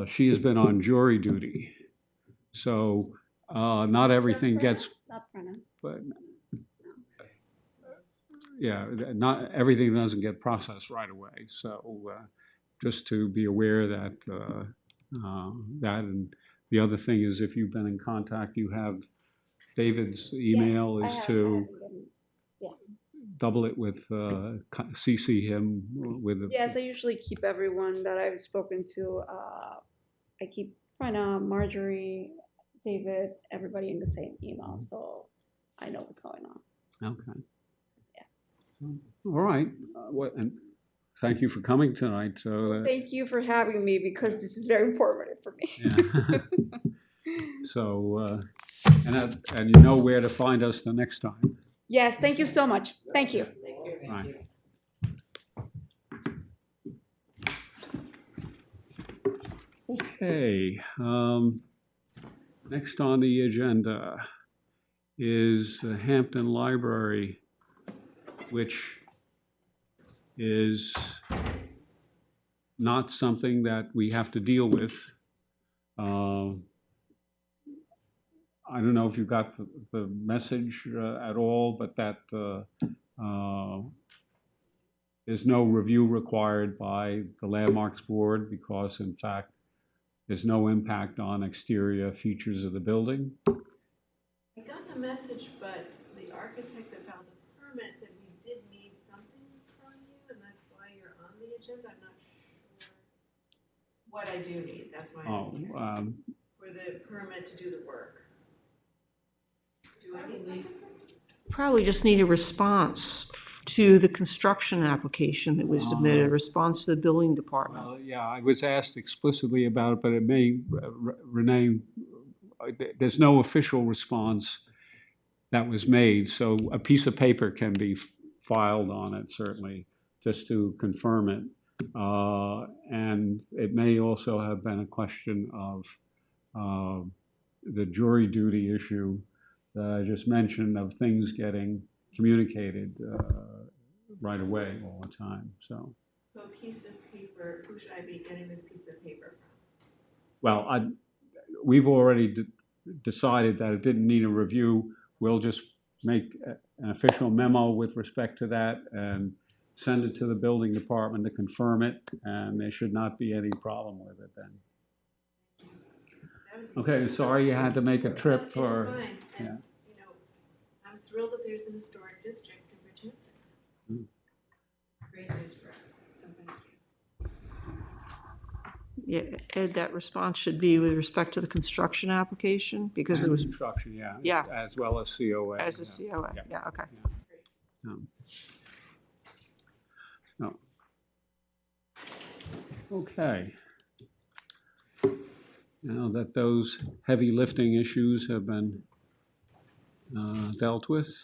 she has been on jury duty. So not everything gets, Not Brenna. but yeah, not everything doesn't get processed right away. So just to be aware that that, and the other thing is if you've been in contact, you have David's email Yes, is I have to been- yeah. double it with CC him with the, Yes, I usually keep everyone that I've spoken to. I keep Brenna, Marjorie, David, everybody in the same email, so I know what's going on. okay. All right. And thank you for coming tonight. So Thank you for having me because this is very informative for me. yeah. So and you know where to find us the next time. Yes, thank you so much. Thank you. Right. Okay. Next on the agenda is the Hampton Library, which is not something that we have to deal with. I don't know if you got the message at all, but that there's no review required by the Landmarks Board because, in fact, there's no impact on exterior features of the building. I got the message, but the architect that filed the permit said we did need something from you, and that's why you're on the agenda. I'm not sure what I do need. That's why I'm here. For the permit to do the work. Do I need something? Probably just need a response to the construction application that was submitted, a response to the building department. Well, yeah, I was asked explicitly about it, but it may, Renee, there's no official response that was made, so a piece of paper can be filed on it, certainly, just to confirm it. And it may also have been a question of the jury duty issue that I just mentioned, of things getting communicated right away all the time. So a piece of paper, who should I be getting this piece of paper from? well, we've already decided that it didn't need a review. We'll just make an official memo with respect to that and send it to the building department to confirm it, and there should not be any problem with it then. Okay, sorry you had to make a trip It's for. fine. And, yeah. you know, I'm thrilled that there's an historic district in Bridgehampton. It's great news for us, so thank you. Yeah, Ed, that response should be with respect to the construction application, because it was Construction, yeah. Yeah. As well as COA. as a yeah. COA. Yeah. Yeah, okay. So, okay. Now that those heavy lifting issues have been dealt with,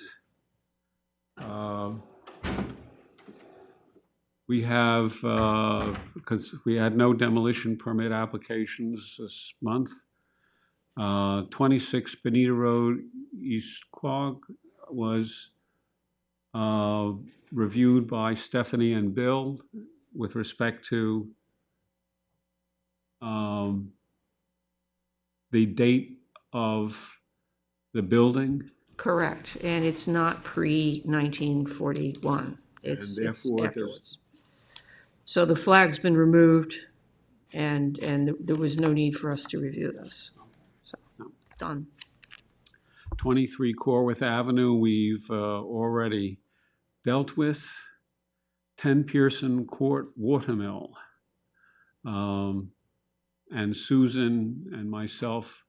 we have, because we had no demolition permit applications this month, 26 Benita Road, East Quogue was reviewed by Stephanie and Bill with respect to the date of the building. Correct, and it's not pre-1941. It's therefore there's- afterwards. So the flag's been removed, and there was no need for us to review this. So, done. 23 Corwith Avenue, we've already dealt with. 10 Pearson Court Watermill. And Susan and myself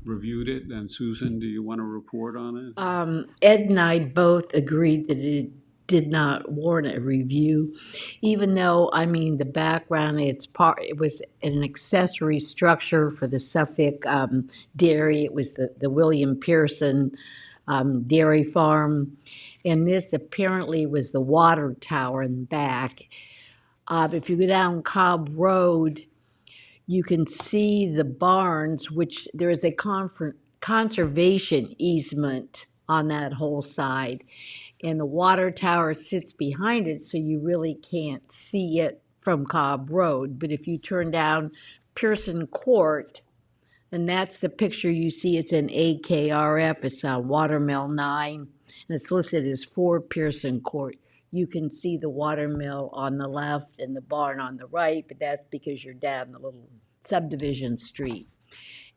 reviewed it. And Susan, do you want to report on it? Ed and I both agreed that it did not warrant a review, even though, I mean, the background, it was an accessory structure for the Suffolk dairy. It was the William Pearson dairy farm. And this apparently was the water tower in the back. If you go down Cobb Road, you can see the barns, which there is a conservation easement on that whole side. And the water tower sits behind it, so you really can't see it from Cobb Road. But if you turn down Pearson Court, and that's the picture you see, it's in AKRF, it's on Watermill 9, and it's listed as 4 Pearson Court. You can see the watermill on the left and the barn on the right, but that's because you're down the little subdivision street.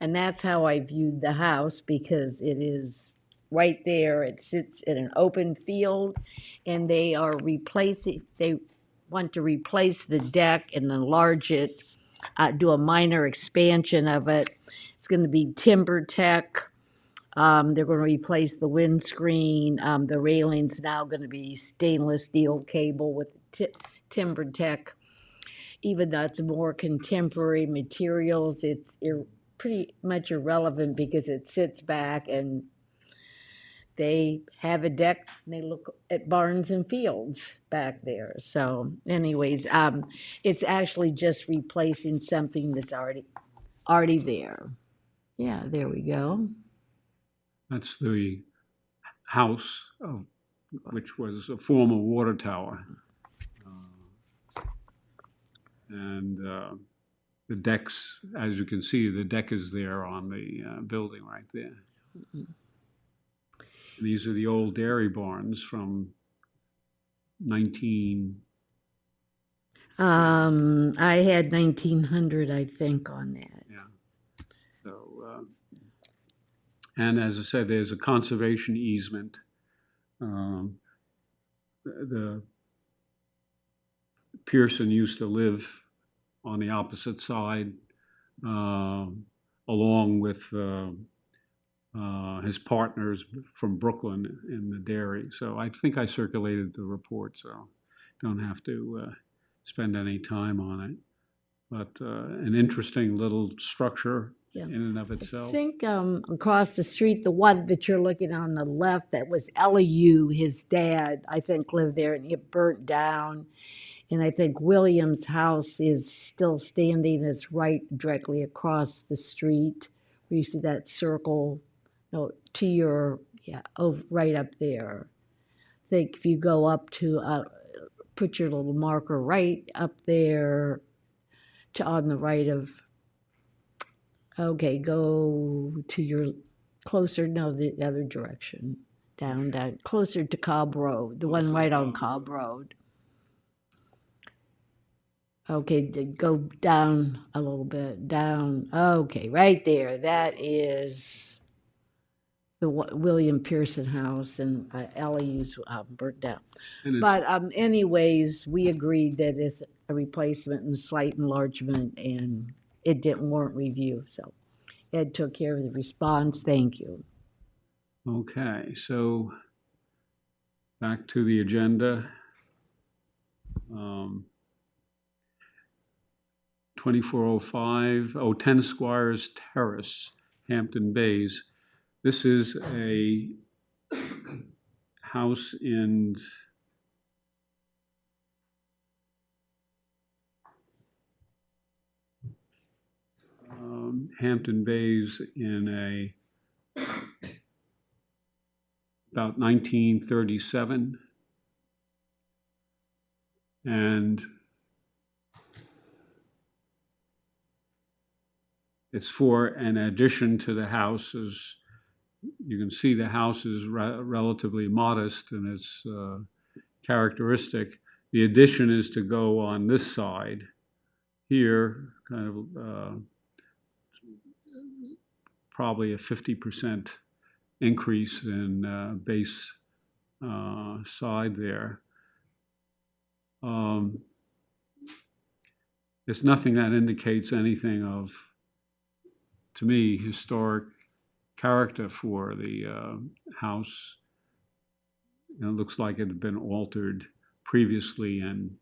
And that's how I viewed the house, because it is right there. It sits in an open field, and they want to replace the deck and enlarge it, do a minor expansion of it. It's going to be timber tech. They're going to replace the windscreen. The railing's now going to be stainless steel cable with timber tech. Even though it's more contemporary materials, it's pretty much irrelevant because it sits back and they have a deck and they look at barns and fields back there. So anyways, it's actually just replacing something that's already there. Yeah, there we go. That's the house of, which was a former water tower. And the decks, as you can see, the deck is there on the building right there. These are the old dairy barns from 19... I had 1900, I think, on that. Yeah. So, and as I said, there's a conservation easement. The Pearson used to live on the opposite side, along with his partners from Brooklyn in the dairy. So I think I circulated the report, so don't have to spend any time on it. But an interesting little structure in and of itself. I think across the street, the one that you're looking on the left, that was Elihu, his dad, I think lived there, and it burnt down. And I think William's house is still standing. It's right directly across the street. Where you see that circle, no, to your, right up there. I think if you go up to, put your little marker right up there to on the right of, okay, go to your closer, no, the other direction. Down, closer to Cobb Road, the one right on Cobb Road. Okay, go down a little bit, down. Okay, right there. That is the William Pearson house, and Ellie's burnt down. But anyways, we agreed that it's a replacement and slight enlargement, and it didn't warrant review. So Ed took care of the response. Thank you. Okay, so back to the agenda. 2405, 10 Squires Terrace, Hampton Bays. This is a house in Hampton Bays in about 1937. And it's for an addition to the house. As you can see, the house is relatively modest in its characteristic. The addition is to go on this side here, kind of probably a 50% increase in base side there. There's nothing that indicates anything of, to me, historic character for the house. it looks like it had been altered previously and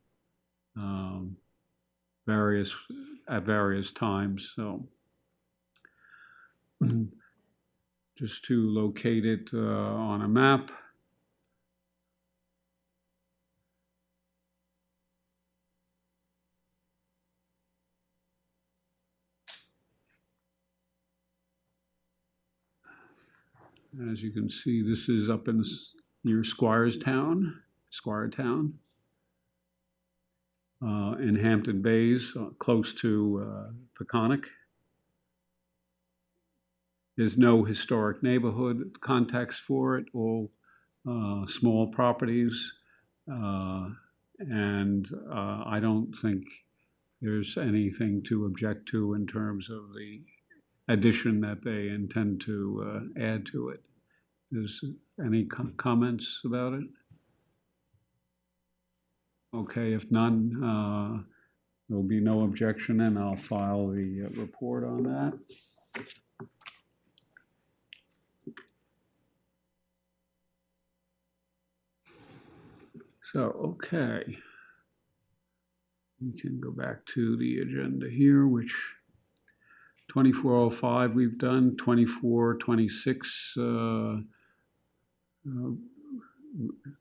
at various times, so just to locate it on a map. As you can see, this is up near Squiretown, in Hampton Bays, close to Peconic. There's no historic neighborhood context for it, all small properties. And I don't think there's anything to object to in terms of the addition that they intend to add to it. Is any comments about it? Okay, if none, there'll be no objection, and I'll file the report on that. So, okay. We can go back to the agenda here, which 2405 we've done, 2426,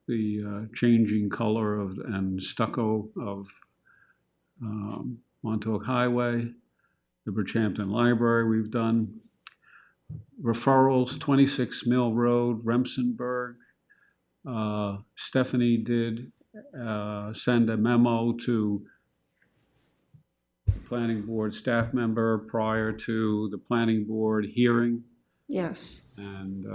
the changing color and stucco of Montauk Highway, the Bridgehampton Library we've done. Referrals, 26 Mill Road, Remsenburg. Stephanie did send a memo to the planning board staff member prior to the planning board hearing. Yes. And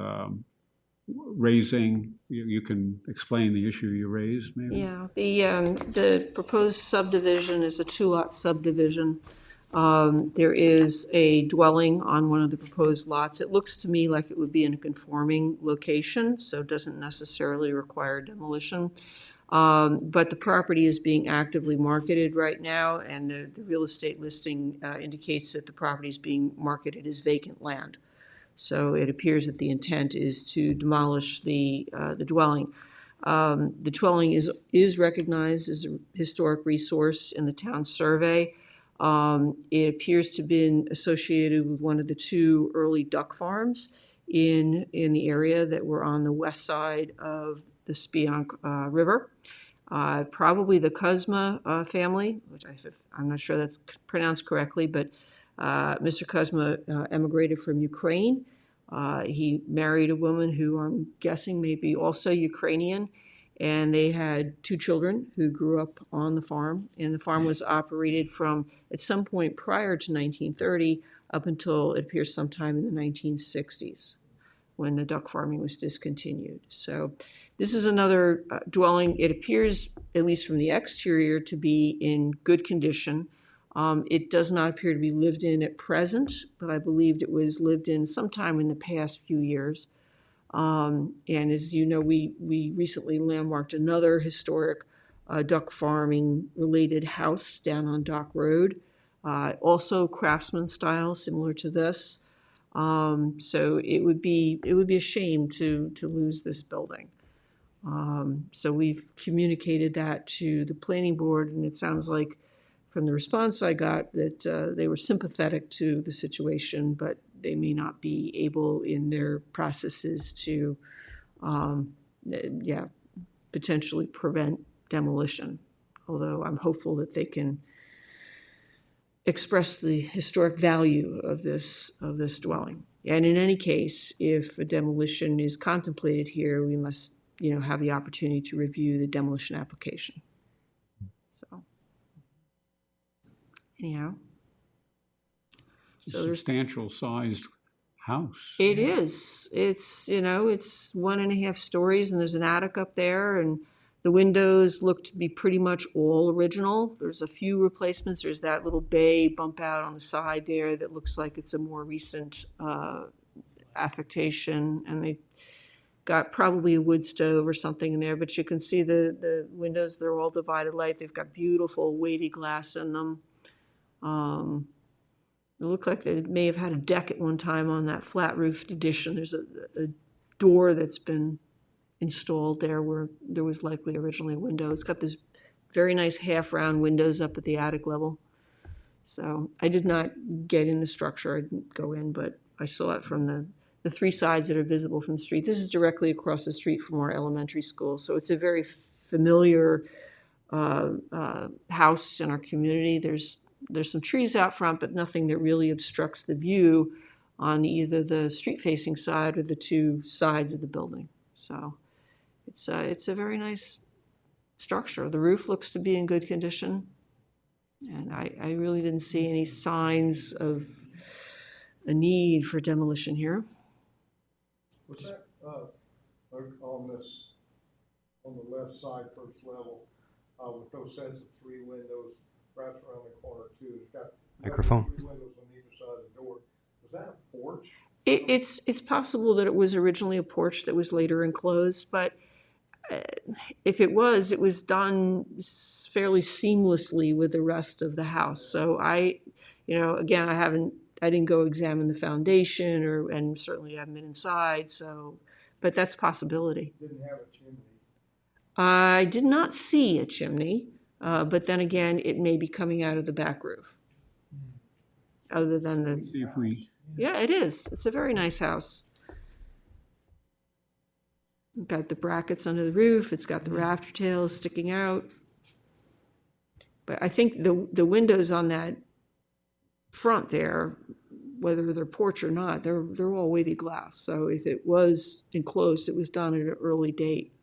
raising, you can explain the issue you raised, maybe? Yeah, the proposed subdivision is a two-lot subdivision. There is a dwelling on one of the proposed lots. It looks to me like it would be in a conforming location, so it doesn't necessarily require demolition. But the property is being actively marketed right now, and the real estate listing indicates that the property is being marketed as vacant land. So it appears that the intent is to demolish the dwelling. The dwelling is recognized as a historic resource in the town survey. It appears to have been associated with one of the two early duck farms in the area that were on the west side of the Spionk River. Probably the Kuzma family, which I'm not sure that's pronounced correctly, but Mr. Kuzma emigrated from Ukraine. He married a woman who I'm guessing may be also Ukrainian, and they had two children who grew up on the farm. And the farm was operated from, at some point prior to 1930, up until it appears sometime in the 1960s, when the duck farming was discontinued. So this is another dwelling. It appears, at least from the exterior, to be in good condition. It does not appear to be lived in at present, but I believed it was lived in sometime in the past few years. And as you know, we recently landmarked another historic duck farming related house down on Dock Road, also craftsman style, similar to this. So it would be a shame to lose this building. So we've communicated that to the planning board, and it sounds like from the response I got that they were sympathetic to the situation, but they may not be able in their processes to, potentially prevent demolition. Although I'm hopeful that they can express the historic value of this dwelling. And in any case, if a demolition is contemplated here, we must, have the opportunity to review the demolition application. So, anyhow. So substantial sized house. It is. It's 1.5 stories, and there's an attic up there, and the windows look to be pretty much all original. There's a few replacements. There's that little bay bump out on the side there that looks like it's a more recent affectation, and they got probably a wood stove or something in there, but you can see the windows, they're all divided light. They've got beautiful wavy glass in them. It looked like they may have had a deck at one time on that flat roofed addition. There's a door that's been installed there where there was likely originally a window. It's got this very nice half-round windows up at the attic level. So I did not get in the structure, I didn't go in, but I saw it from the three sides that are visible from the street. This is directly across the street from our elementary school, so it's a very familiar house in our community. There's some trees out front, but nothing that really obstructs the view on either the street-facing side or the two sides of the building. So it's a very nice structure. The roof looks to be in good condition, and I really didn't see any signs of a need for demolition here. Was that, on this, on the left side, first level, with those sets of three windows wrapped around the corner too? It's got Microphone. three windows on either side of the door. Was that a porch? It's possible that it was originally a porch that was later enclosed, but if it was done fairly seamlessly with the rest of the house. So again, I didn't go examine the foundation and certainly haven't been inside. So, but that's a possibility. Didn't have a chimney. I did not see a chimney, but then again, it may be coming out of the back roof. Other than See if we, yeah, it is. It's a very nice house. It's got the brackets under the roof. It's got the rafter tails sticking out. But I think the windows on that front there, whether they're porch or not, they're all wavy glass. So if it was enclosed, it was done at an early date.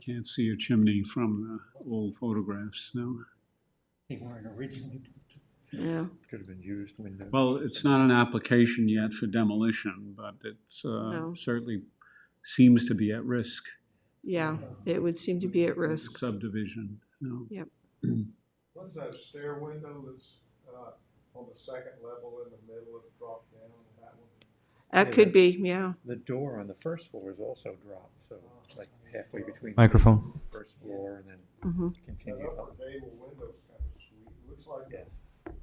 can't see a chimney from the old photographs, no. They weren't originally built. Yeah. Could have been used window. Well, it's not an application yet for demolition, but it's No. certainly seems to be at risk. Yeah, it would seem to be at risk. Subdivision, no. Yep. What is that stair window that's, on the second level in the middle, it's dropped down, that one? That could be, yeah. The door on the first floor is also dropped, so like halfway between Microphone. the first floor and then Mhm. That continue upper up. gable window's kind of sweet. It looks like Yes.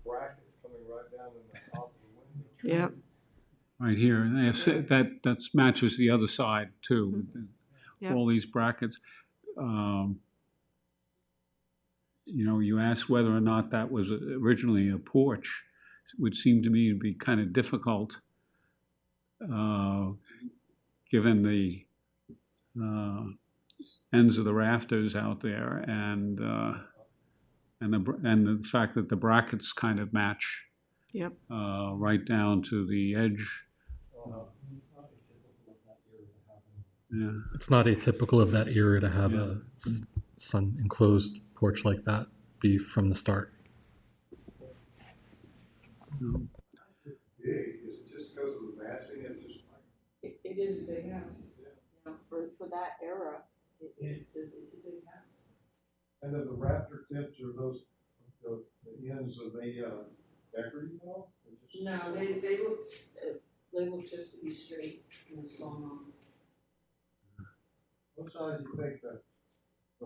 brackets coming right down in the top of the window. Yep. Right here, and that matches the other side too. Yep. All these brackets. You asked whether or not that was originally a porch. It would seem to me to be kind of difficult, given the ends of the rafters out there and the fact that the brackets kind of match. Yep. Right down to the edge. Yeah. It's not atypical of that era to have Yeah. a sun enclosed porch like that be from the start. No. Big, is it just because of the massing? It's just like. It is a big house. For that era, it's a big house. And then the rafter tips are those, the ends of the, decorative at all? Or just- No, they look just to be straight and sawn on. What size do you think the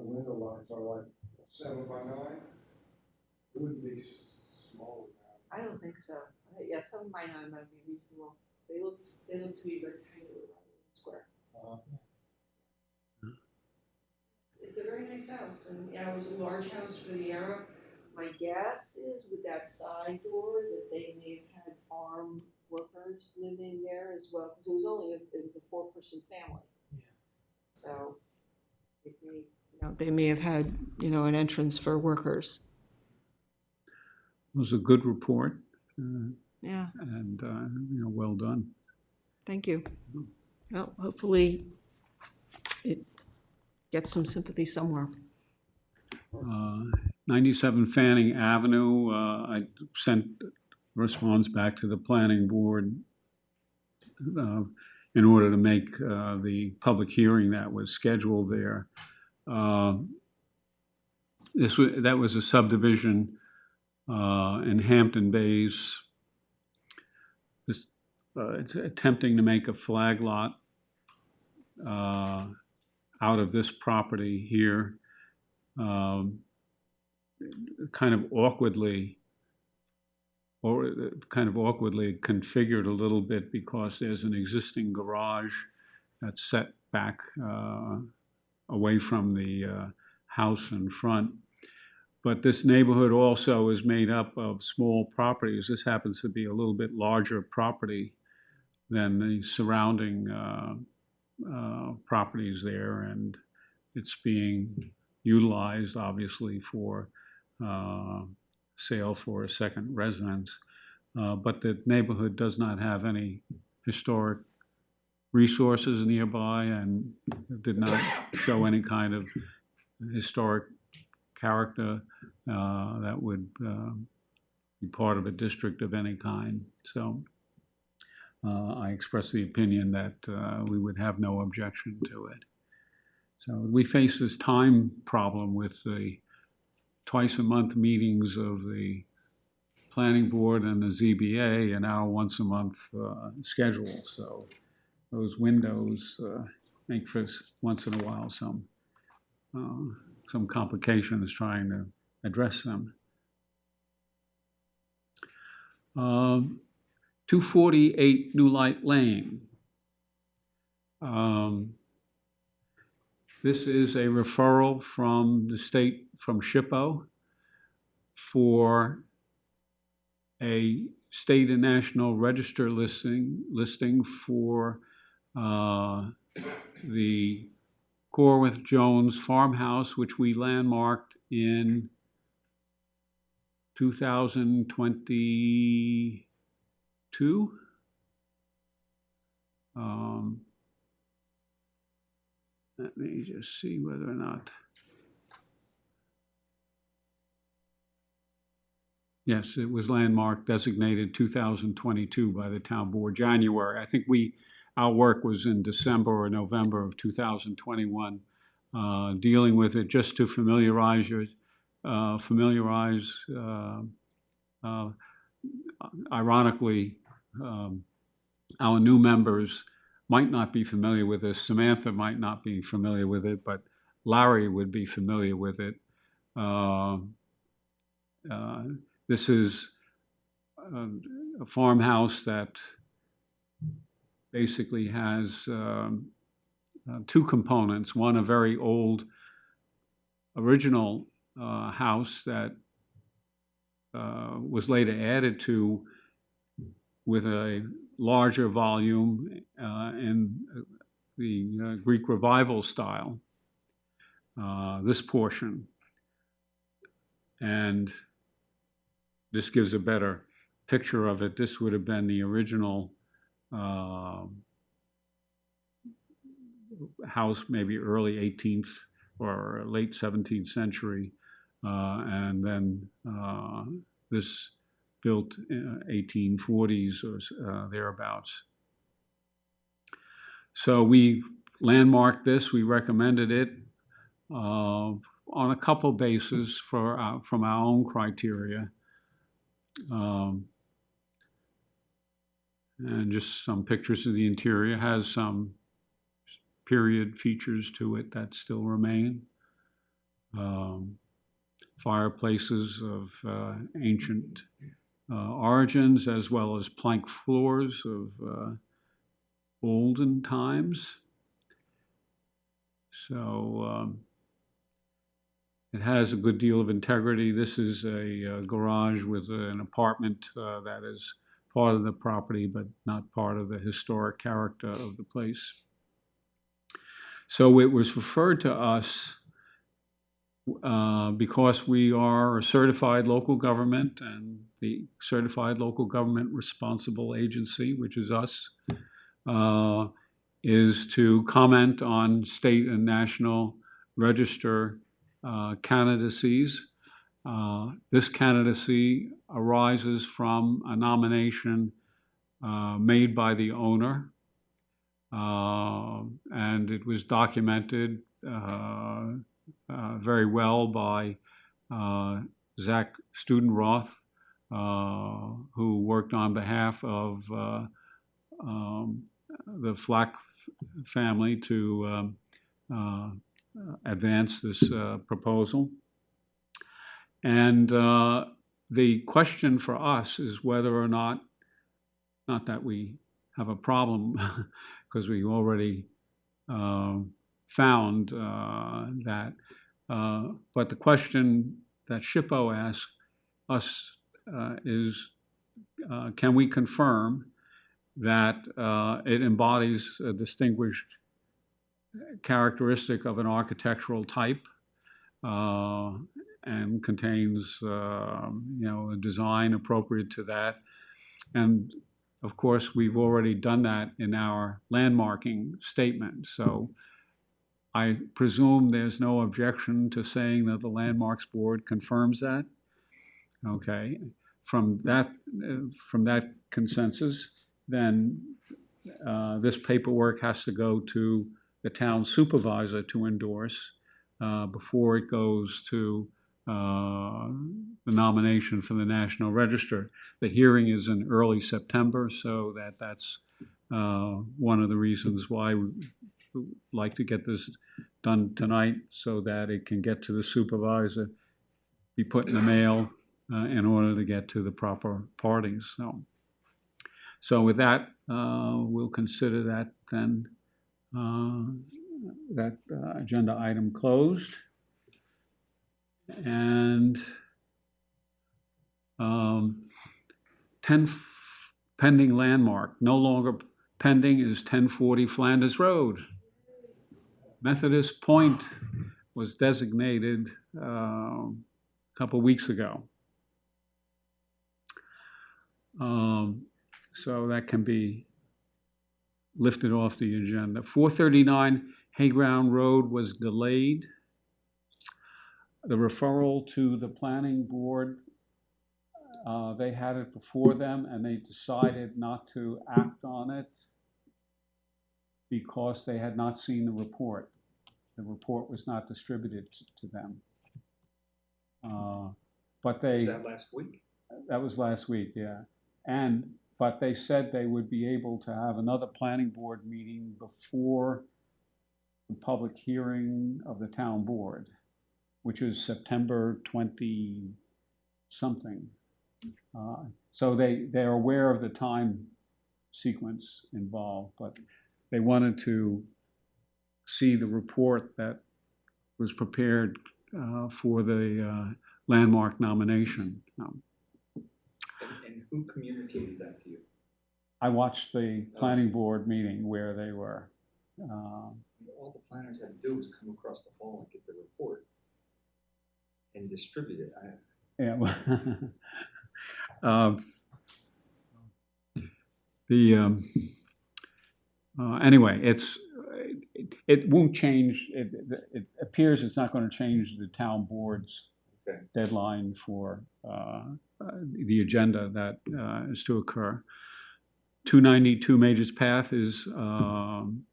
window lights are, like 7x9? It wouldn't be smaller than I don't think so. Yeah, 7x9 might be reasonable. They look to be rectangular rather than square. that. It's a very nice house, and it was a large house for the era. My guess is with that side door that they may have had farm workers living there as well, because it was a 4-person family. Yeah. So they may have had, an entrance for workers. It was a good report, Yeah, and, well done. thank you. Well, hopefully it gets some sympathy somewhere. 97 Fanning Avenue, I sent response back to the planning board in order to make the public hearing that was scheduled there. That was a subdivision in Hampton Bays, attempting to make a flag lot out of this property here, kind of awkwardly configured a little bit because there's an existing garage that's set back away from the house in front. But this neighborhood also is made up of small properties. This happens to be a little bit larger property than the surrounding properties there, and it's being utilized, obviously, for sale for a second residence. But the neighborhood does not have any historic resources nearby and did not show any kind of historic character that would be part of a district of any kind. So I express the opinion that we would have no objection to it. So we face this time problem with the twice-a-month meetings of the planning board and the ZBA and our once-a-month schedule. So those windows make for once in a while some complications trying to address them. 248 New Light Lane. This is a referral from the state, from SHPO, for a state and national register listing for the Corwith Jones farmhouse, which we landmarked in 2022. Let me just see whether or not. Yes, it was landmarked, designated 2022 by the town board, January. I think our work was in December or November of 2021, dealing with it just to familiarize ironically, our new members might not be familiar with this. Samantha might not be familiar with it, but Larry would be familiar with it. This is a farmhouse that basically has two components. One, a very old original house that was later added to with a larger volume in the Greek Revival style, this portion. And this gives a better picture of it. This would have been the original house, maybe early 18th or late 17th century. And then this built in 1840s or thereabouts. So we landmarked this, we recommended it on a couple bases from our own criteria. And just some pictures of the interior. Has some period features to it that still remain. Fireplaces of ancient origins, as well as plank floors of olden times. So it has a good deal of integrity. This is a garage with an apartment that is part of the property, but not part of the historic character of the place. So it was referred to us because we are a certified local government, and the certified local government responsible agency, which is us, is to comment on state and national register candidacies. This candidacy arises from a nomination made by the owner, and it was documented very well by Zach Studenroth, who worked on behalf of the Flack family to advance this proposal. And the question for us is whether or not that we have a problem, because we already found that. But the question that SHPO asked us is, can we confirm that it embodies a distinguished characteristic of an architectural type and contains, a design appropriate to that. And of course, we've already done that in our landmarking statement. So I presume there's no objection to saying that the Landmarks Board confirms that. Okay, from that consensus, then this paperwork has to go to the town supervisor to endorse before it goes to the nomination for the National Register. The hearing is in early September, so that's one of the reasons why we like to get this done tonight, so that it can get to the supervisor, be put in the mail in order to get to the proper parties. So with that, we'll consider that then, that agenda item closed. And 10 pending landmark, no longer pending, is 1040 Flanders Road. Methodist Point was designated a couple weeks ago. So that can be lifted off the agenda. 439 Hayground Road was delayed. The referral to the planning board, they had it before them and they decided not to act on it because they had not seen the report. The report was not distributed to them. But they... Was that last week? That was last week, yeah. But they said they would be able to have another planning board meeting before the public hearing of the town board, which is September 20-something. So they're aware of the time sequence involved, but they wanted to see the report that was prepared for the landmark nomination. And who communicated that to you? I watched the planning board meeting where they were. All the planners had to do was come across the hall and get the report and distribute it. Yeah. Anyway, it won't change. It appears it's not going to change the town board's deadline for the agenda that is to occur. 292 Majors Path is on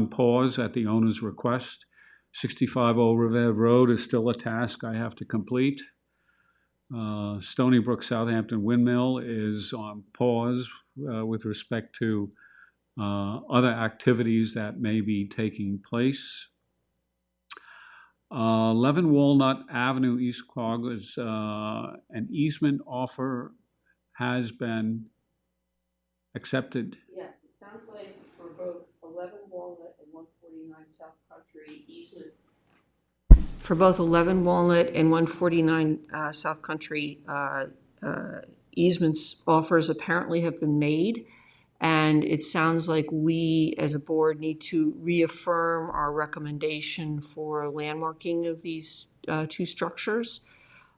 pause at the owner's request. 65 Old River Road is still a task I have to complete. Stony Brook Southampton Windmill is on pause with respect to other activities that may be taking place. 11 Walnut Avenue, East Quogue, is an easement offer has been accepted. Yes, it sounds like for both 11 Walnut and 149 South Country easement. For both 11 Walnut and 149 South Country easements offers apparently have been made. And it sounds like we, as a board, need to reaffirm our recommendation for landmarking of these two structures.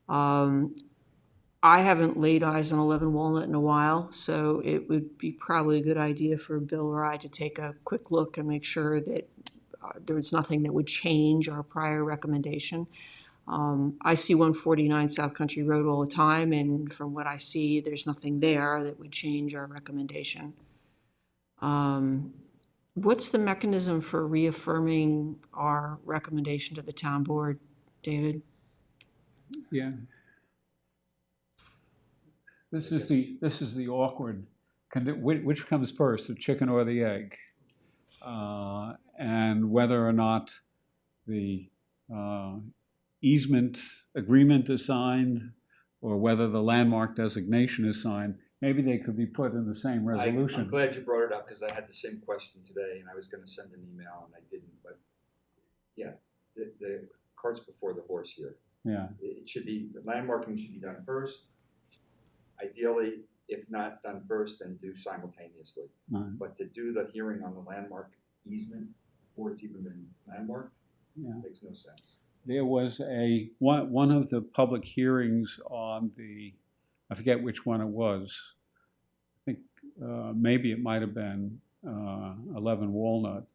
I haven't laid eyes on 11 Walnut in a while, so it would be probably a good idea for Bill or I to take a quick look and make sure that there's nothing that would change our prior recommendation. I see 149 South Country Road all the time, and from what I see, there's nothing there that would change our recommendation. What's the mechanism for reaffirming our recommendation to the town board, David? Yeah. This is the awkward, which comes first, the chicken or the egg? And whether or not the easement agreement is signed or whether the landmark designation is signed maybe they could be put in the same I'm resolution. glad you brought it up, because I had the same question today, and I was gonna send an email, and I didn't, but, yeah, the cart's before the horse here. Yeah, It should be, the landmarking should be done first. Ideally, if not done first, then do simultaneously. right, But to do the hearing on the landmark easement before it's even been landmarked, yeah. makes no sense. There was one of the public hearings on I forget which one it was. I think maybe it might have been 11 Walnut,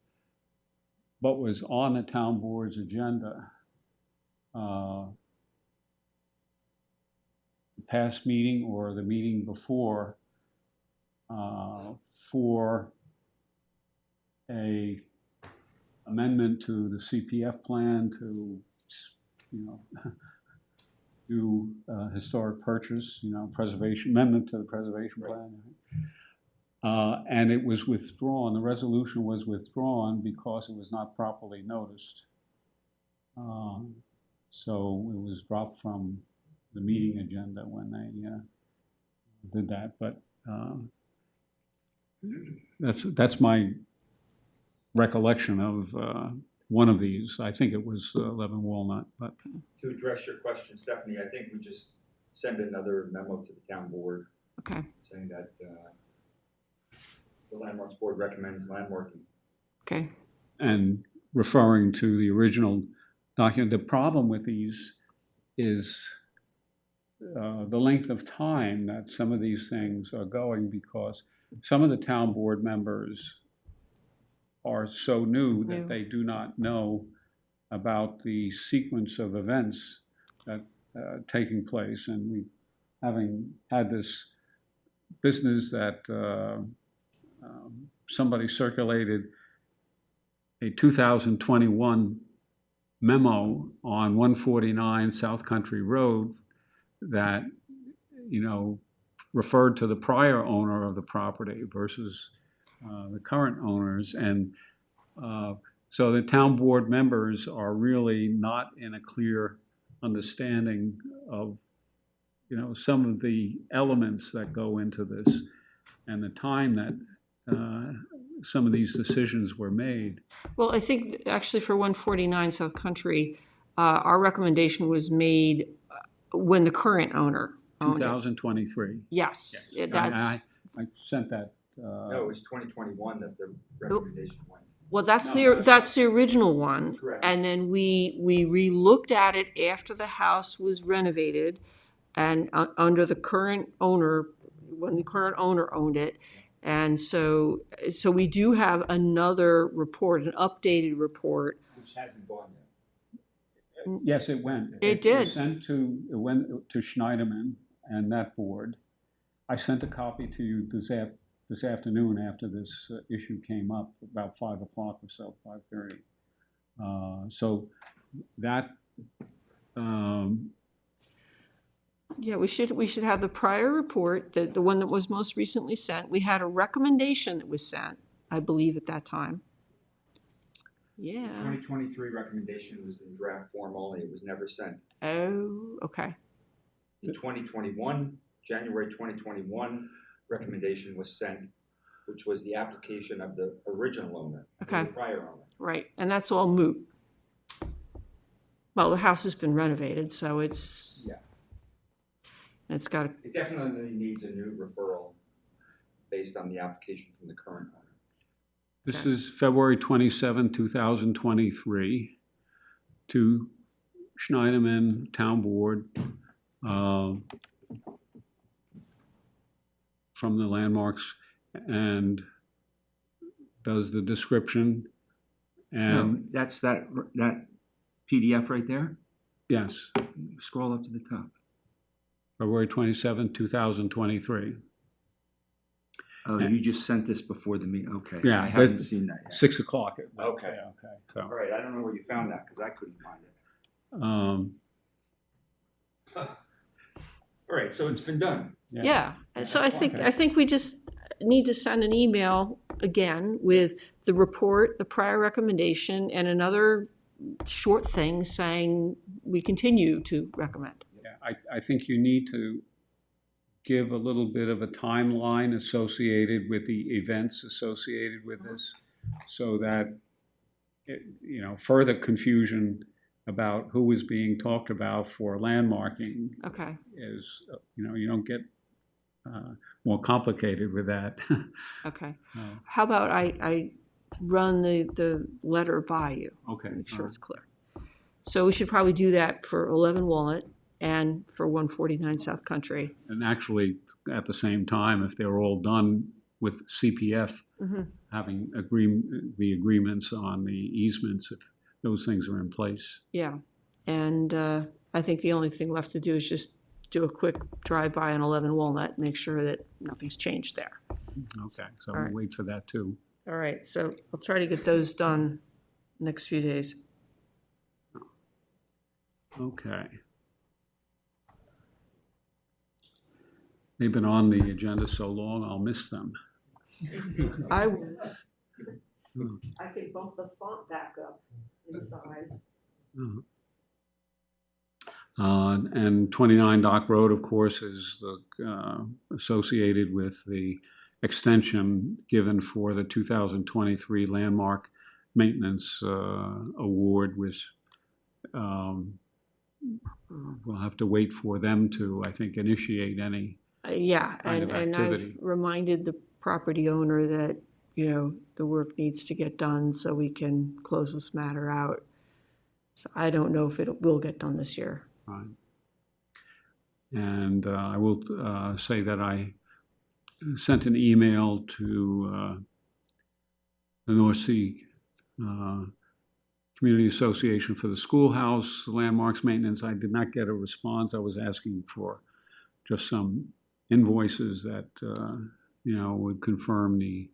but was on the town board's agenda. The past meeting or the meeting before for a amendment to the CPF plan to, do historic purchase, preservation, amendment to the preservation plan. And it was withdrawn, the resolution was withdrawn because it was not properly noticed. So it was dropped from the meeting agenda when they did that. But that's my recollection of one of these. I think it was 11 Walnut. But To address your question, Stephanie, I think we just send another memo to the town board Okay. saying that the landmarks board recommends landmarking. Okay. and referring to the original document. The problem with these is the length of time that some of these things are going, because some of the town board members are so new that they do not know about the sequence of events that taking place. And we, having had this business that somebody circulated a 2021 memo on 149 South Country Road that, referred to the prior owner of the property versus the current owners. And so the town board members are really not in a clear understanding of, some of the elements that go into this and the time that some of these decisions were made. Well, I think actually for 149 South Country, our recommendation was made when the current owner owned it. 2023. Yes, Yes. that's, I sent that. No, it was 2021 that the recommendation went. well, that's No, that's the original one. Correct. And then we re-looked at it after the house was renovated and under the current owner, when the current owner owned it. And so we do have another report, an updated report. Which hasn't gone yet. Yes, it went. It did. It went to Schneiderman and that board. I sent a copy to you this afternoon after this issue came up, about 5 o'clock or so, 5:30. So that, Yeah, we should have the prior report, the one that was most recently sent. We had a recommendation that was sent, I believe, at that time. The Yeah. 2023 recommendation was in draft form only, it was never sent. Oh, okay. The 2021, January 2021 recommendation was sent, which was the application of the original owner, Okay. the prior owner. Right, and that's all moot. Well, the house has been renovated, so it's, Yeah. it's got, It definitely needs a new referral based on the application from the current owner. this is February 27, 2023, to Schneiderman Town Board, from the landmarks, and does the description. And No, that's that PDF right there. yes, Scroll up to the top. February 27, 2023. Oh, you just sent this before the meeting. Okay. Yeah, I haven't but- seen that yet. 6 o'clock. Okay. Yeah, okay. So, All right, I don't know where you found that, because I couldn't find it. All right, so it's been done. yeah. And so That's fine. I think we just need to send an email again with the report, the prior recommendation, and another short thing saying we continue to recommend. Yeah, I think you need to give a little bit of a timeline associated with the events associated with this, so that, further confusion about who is being talked about for landmarking Okay, is, you don't get more complicated with that. okay. Uh, How about I run the letter by you? Okay. Make all sure right. it's clear. So we should probably do that for 11 Walnut and for 149 South Country. And actually, at the same time, if they're all done with CPF, having the agreements on the easements, if those things are in place. Yeah, and I think the only thing left to do is just do a quick drive-by on 11 Walnut, make sure that nothing's changed there. Okay, so All we'll right. wait for that too. All right, so I'll try to get those done next few days. Okay. They've been on the agenda so long, I'll miss them. I Hmm. can bump the font back up in size. And 29 Dock Road, of course, is associated with the extension given for the 2023 Landmark Maintenance Award, which we'll have to wait for them to, I think, initiate any. Yeah, kind of and I've activity. reminded the property owner that, the work needs to get done so we can close this matter out. So I don't know if it will get done this year. Right. And I will say that I sent an email to the North Sea Community Association for the Schoolhouse Landmarks Maintenance. I did not get a response. I was asking for just some invoices that, would confirm the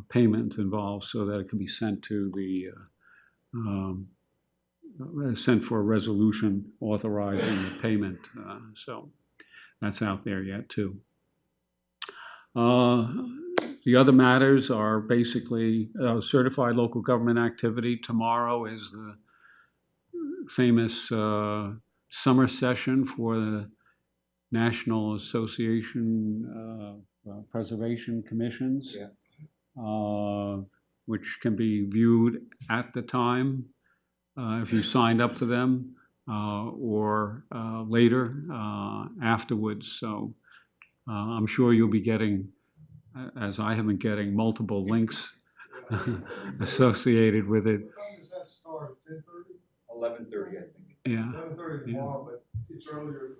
payment involved so that it can be sent to the sent for a resolution authorizing the payment. So that's out there yet too. The other matters are basically certified local government activity. Tomorrow is the famous summer session for the National Association Preservation Commissions, which can be viewed at the time if you signed up for them, or later afterwards. So I'm sure you'll be getting, as I have been getting, multiple links associated with it. What time does that start? 10:30? 11:30, I think. Yeah. 11:30 tomorrow, but it's earlier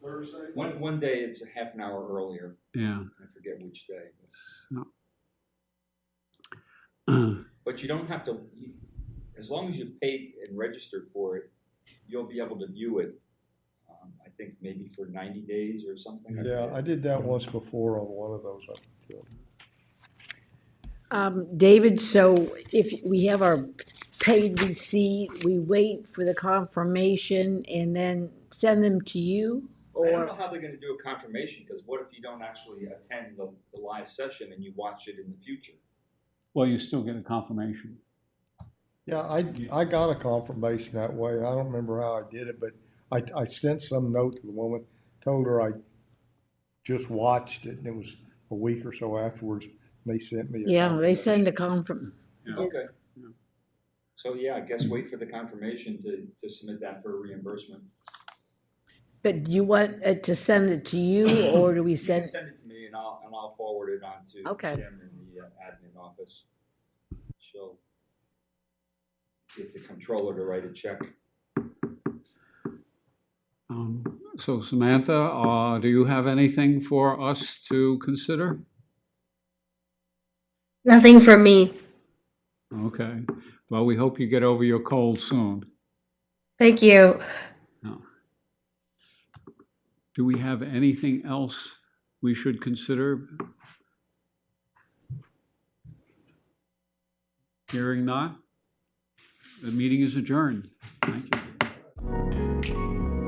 Thursday? One day it's a half an hour earlier. Yeah. I forget which day. No. But you don't have to, as long as you've paid and registered for it, you'll be able to view it, I think maybe for 90 days or something. Yeah, I did that once before on one of those. David, so if we have our paid receipt, we wait for the confirmation and then send them to you? I don't know Or, how they're gonna do a confirmation, because what if you don't actually attend the live session and you watch it in the future? Well, you still get a confirmation. Yeah, I got a confirmation that way, and I don't remember how I did it, but I sent some note to the woman, told her I just watched it, and it was a week or so afterwards, and they sent me a yeah, they confirmation. send a confirm. Yeah. Okay. So yeah, I guess wait for the confirmation to submit that for reimbursement. But do you want to send it to you, or do we You can send? send it to me and I'll forward it on to Okay. Jim in the admin office. She'll get the controller to write a check. So Samantha, do you have anything for us to consider? Nothing for me. Okay. Well, we hope you get over your cold soon. Thank you. No. Do we have anything else we should consider? Hearing not, the meeting is adjourned. Thank you.